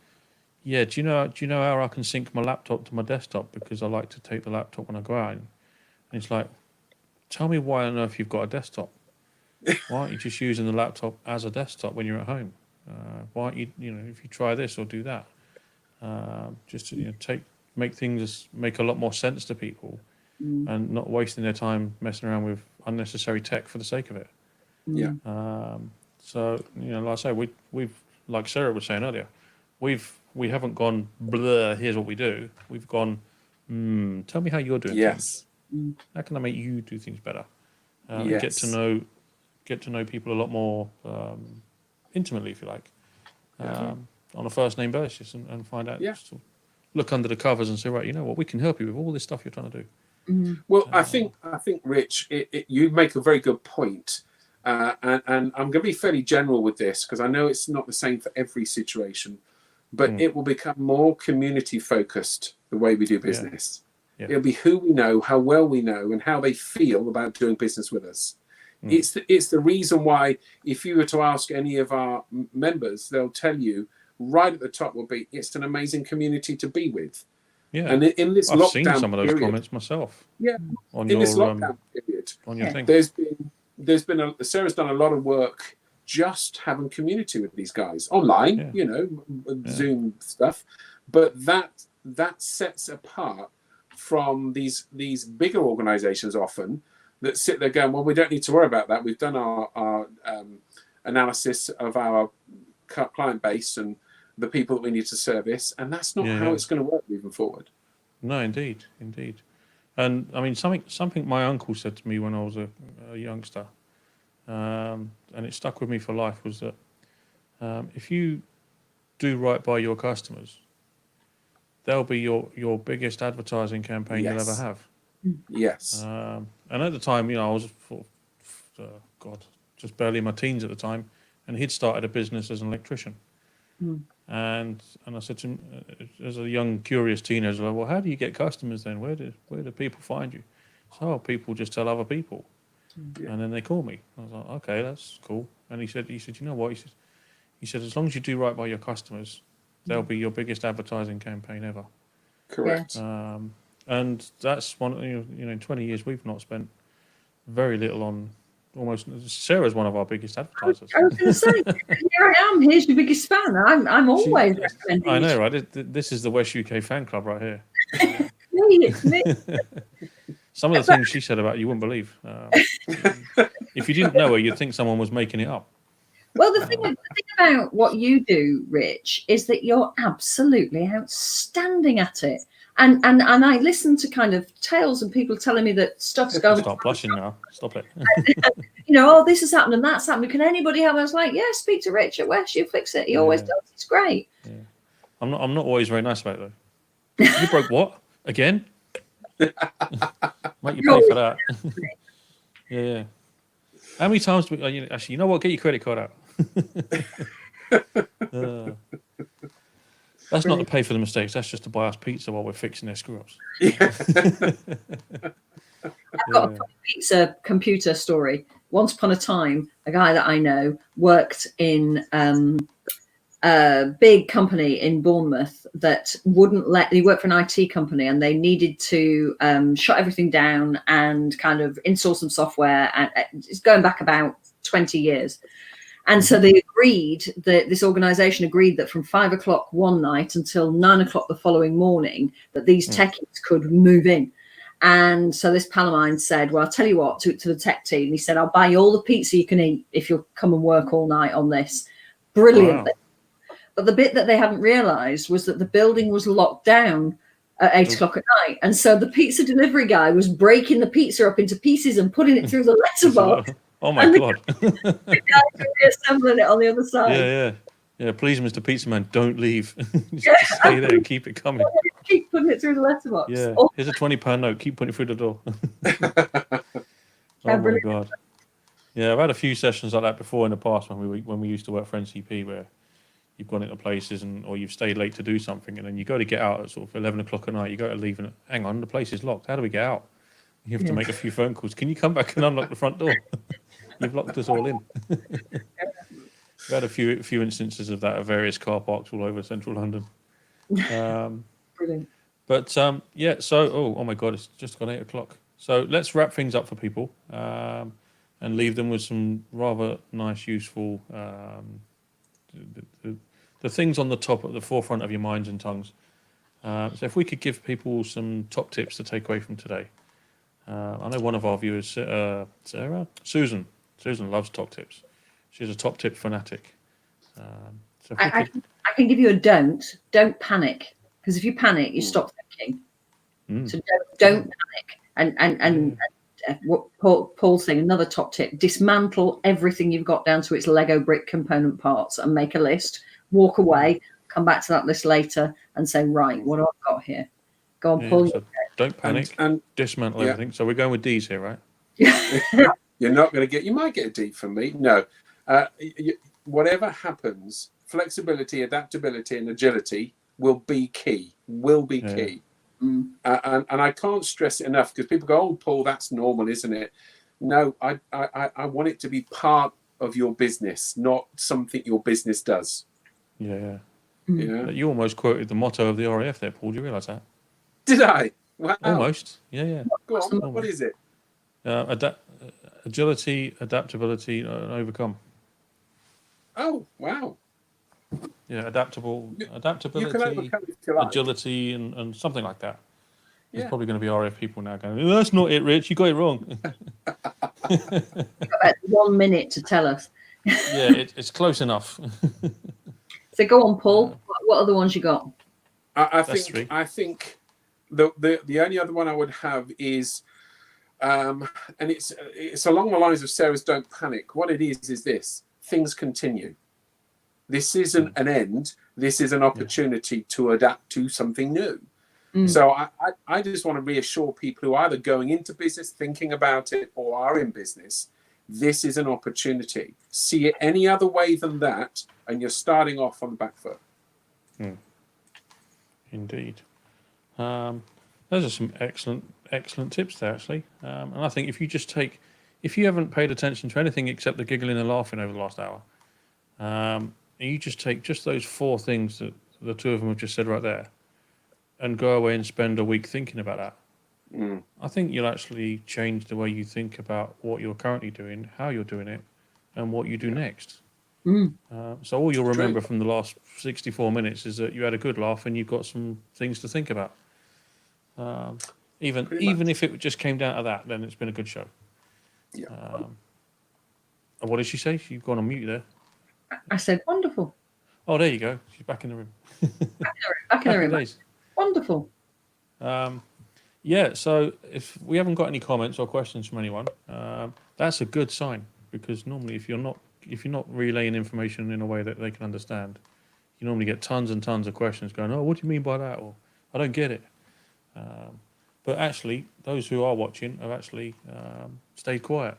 "Yeah, do you know how I can sync my laptop to my desktop because I like to take the laptop when I go out?" And it's like, tell me why on earth you've got a desktop. Why aren't you just using the laptop as a desktop when you're at home? Why aren't you, if you try this or do that, just to make things make a lot more sense to people. And not wasting their time messing around with unnecessary tech for the sake of it. Yeah. So like I say, we've like Sarah was saying earlier, we haven't gone blah. Here's what we do. We've gone. Tell me how you're doing. Yes. Things. How can I make you do things better? Yes. Get to know people a lot more intimately, if you like, on a first name basis, and find out. Sort of look under the covers and say, right, you know what, we can help you with all this stuff you're trying to do. Well, I think, Rich, you make a very good point, and I'm going to be fairly general with this because I know it's not the same for every situation, but it will become more community focused the way we do business. Yeah. It'll be who we know, how well we know, and how they feel about doing business with us. It's the reason why, if you were to ask any of our members, they'll tell you right at the top will be, it's an amazing community to be with. Yeah, and in this lockdown I've seen some of those comments myself. Yeah, on this lockdown period, on your thing, Sarah's done a lot of work just having community with these guys online, Zoom stuff, but that sets apart from these bigger organisations often that sit there going, well, we don't need to worry about that. We've done our analysis of our client base and the people that we need to service, and that's not how it's going to work moving forward. No, indeed. And I mean, something my uncle said to me when I was a youngster, and it stuck with me for life, was that if you do right by your customers, they'll be your biggest advertising campaign you'll ever have. Yes. And at the time, I was, just barely in my teens at the time, and he'd started a business as an electrician. And I said to him, as a young, curious teenager, well, how do you get customers then? Where do people find you? So, people just tell other people, and then they call me. I was like, okay, that's cool. And he said, you know what? He said, as long as you do right by your customers, they'll be your biggest advertising campaign ever. Correct. And that's one. In 20 years, we've not spent very little on. Almost, Sarah's one of our biggest advertisers. I was going to say, here I am. Here's your biggest fan. I'm always recommending. I know, right? This is the WESH UK fan club right here. It's me. Some of the things she said about you wouldn't believe. If you didn't know her, you'd think someone was making it up. Well, the thing about what you do, Rich, is that you're absolutely outstanding at it. And I listen to kind of tales and people telling me that stuff's going. Stop blushing now. Stop it. Oh, this has happened and that's happened. Can anybody help? I was like, yeah, speak to Rich at WESH. He'll fix it. He always does. It's great. Yeah. I'm not always very nice about it, though. You broke what? Again? Make you pay for that. Yeah. How many times do we... Actually, you know what? Get your credit card out. That's not to pay for the mistakes. That's just to buy us pizza while we're fixing their screw-ups. I've got a pizza computer story. Once upon a time, a guy that I know worked in a big company in Bournemouth that wouldn't let. He worked for an IT company, and they needed to shut everything down and kind of install some software. And it's going back about 20 years. And so they agreed that this organization agreed that from 5 o'clock one night until 9 o'clock the following morning, that these techies could move in. And so this pal of mine said, well, I'll tell you what, to the tech team, he said, I'll buy you all the pizza you can eat if you'll come and work all night on this. Brilliantly. Wow. But the bit that they hadn't realized was that the building was locked down at 8 o'clock at night. And so the pizza delivery guy was breaking the pizza up into pieces and putting it through the letterbox. Oh my God. The guys are reassembling it on the other side. Yeah. Please, Mr. Pizza Man, don't leave. Just stay there and keep it coming. Keep putting it through the letterbox. Yeah. Here's a £20 note. Keep putting it through the door. Oh my God. Yeah, I've had a few sessions like that before in the past when we used to work for NCP, where you've gone into places or you've stayed late to do something, and then you go to get out at sort of 11 o'clock at night. You go to leave and hang on, the place is locked. How do we get out? You have to make a few phone calls. Can you come back and unlock the front door? You've locked us all in. We had a few instances of that at various car parks all over central London. Brilliant. But so oh my God, it's just gone 8 o'clock. So let's wrap things up for people and leave them with some rather nice, useful the things on the top, at the forefront of your minds and tongues. So if we could give people some top tips to take away from today. I know one of our viewers, Sarah, Susan loves top tips. She's a top tip fanatic. So I can give you a don't panic, because if you panic, you stop thinking. So don't panic. And what Paul's saying, another top tip: dismantle everything you've got down to its Lego brick component parts and make a list. Walk away, come back to that list later, and say, right, what have I got here? Go on, Paul. So don't panic and dismantle everything. So we're going with D's here, right? You're not going to get. You might get a D from me. No, whatever happens, flexibility, adaptability, and agility will be key. Key. And I can't stress it enough, because people go, "Oh, Paul, that's normal, isn't it?" No, I want it to be part of your business, not something your business does. Yeah. You almost quoted the motto of the RAF there, Paul. Do you realise that? Did I? Wow. Almost. Yeah. Go on. What is it? Agility, adaptability, and overcome. Oh, wow. Yeah, adaptability, agility, and something like that. There's probably going to be RAF people now going, that's not it, Rich. You got it wrong. About 1 minute to tell us. Yeah, it's close enough. So go on, Paul. What other ones you got? I That's think three. I think the only other one I would have is, and it's along the lines of Sarah's "Don't panic." What it is this: things continue. This isn't an end. This is an opportunity to adapt to something new. So I just want to reassure people who are either going into business, thinking about it, or are in business. This is an opportunity. See it any other way than that, and you're starting off on the back foot. Indeed. Those are some excellent tips there, actually. And I think if you haven't paid attention to anything except the giggling and laughing over the last hour, and you just take just those 4 things that the two of them have just said right there, and go away and spend a week thinking about that, I think you'll actually change the way you think about what you're currently doing, how you're doing it, and what you do next. So all you'll remember from the last 64 minutes is that you had a good laugh and you've got some things to think about. Even if it just came down to that, then it's been a good show. Yeah. And what did she say? You've gone on mute there. I said wonderful. Oh, there you go. She's back in the room. Back in the room. Days. Wonderful. Yeah, so if we haven't got any comments or questions from anyone, that's a good sign, because normally if you're not relaying information in a way that they can understand, you normally get tons and tons of questions going, oh, what do you mean by that? Or I don't get it. But actually, those who are watching have actually stayed quiet.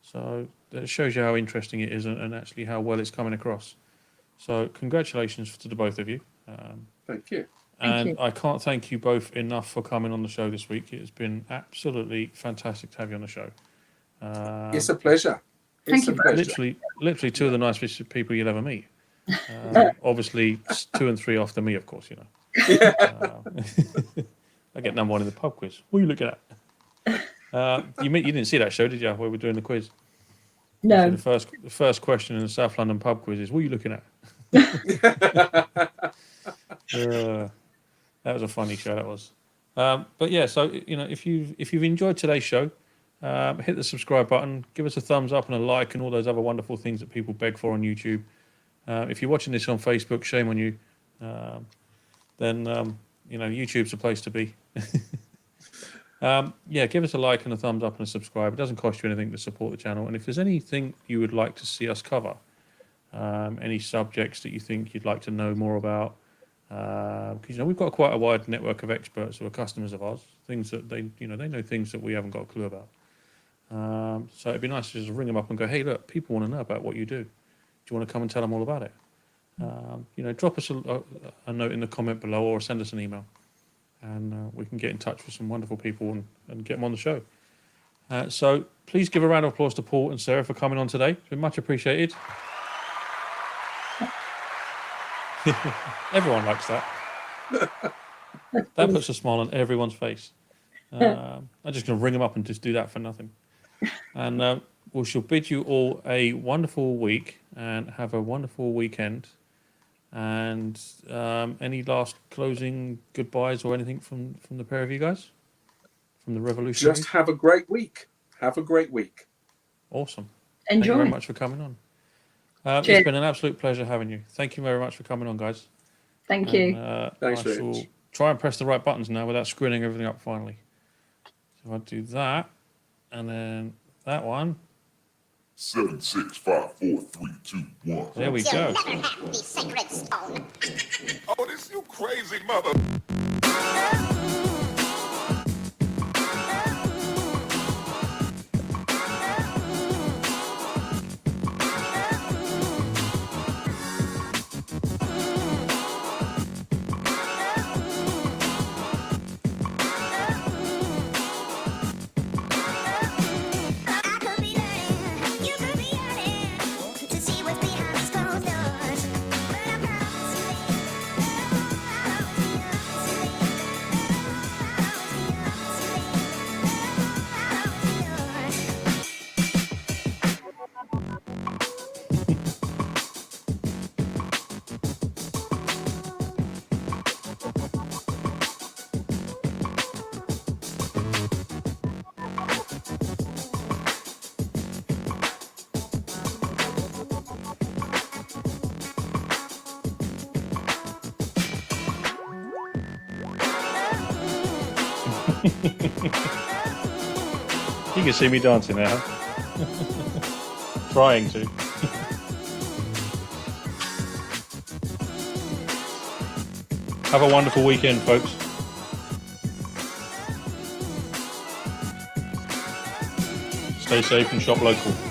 So that shows you how interesting it is and actually how well it's coming across. So congratulations to the both of you. Thank you. And I can't thank you both enough for coming on the show this week. It has been absolutely fantastic to have you on the show. It's a pleasure. Thank you very pleasure. Literally two of the nicest people you'll ever meet. Obviously, 2 and 3 after me, of course, you know. I get number 1 in the pub quiz. What are you looking at? You didn't see that show, did you, where we were doing the quiz? No. So the first question in the South London pub quiz is, what are you looking at? That was a funny show, that was. But yeah, so you know, if you've enjoyed today's show, hit the subscribe button, give us a thumbs up and a like, and all those other wonderful things that people beg for on YouTube. If you're watching this on Facebook, shame on you. Then you know, YouTube's a place to be. Yeah, give us a like and a thumbs up and a subscribe. It doesn't cost you anything to support the channel. And if there's anything you would like to see us cover, any subjects that you think you'd like to know more about, because you know, we've got quite a wide network of experts who are customers of ours, things that they know things that we haven't got a clue about. So it'd be nice to just ring them up and go, hey, look, people want to know about what you do. Do you want to come and tell them all about it? You know, drop us a note in the comment below or send us an email, and we can get in touch with some wonderful people and get them on the show. So please give a round of applause to Paul and Sarah for coming on today. It's been much appreciated. Everyone likes that. That puts a smile on everyone's face. I'm just going to ring them up and just do that for nothing. And we shall bid you all a wonderful week and have a wonderful weekend. And any last closing goodbyes or anything from the pair of you guys? From the Revolution? Just have a great week. Have a great week. Awesome. Enjoy. Thank you very much for coming on. It's been an absolute pleasure having you. Thank you very much for coming on, guys. Thank you. Thanks, I Rich. shall try and press the right buttons now without screwing everything up finally. So I'll do that, and then that one. 7, 6, 5, 4, 3, 2, 1. There we You'll go. never have the sacred stone. Oh, this you crazy mother. You can see me dancing now. Trying to. Have a wonderful weekend, folks. Stay safe and shop local.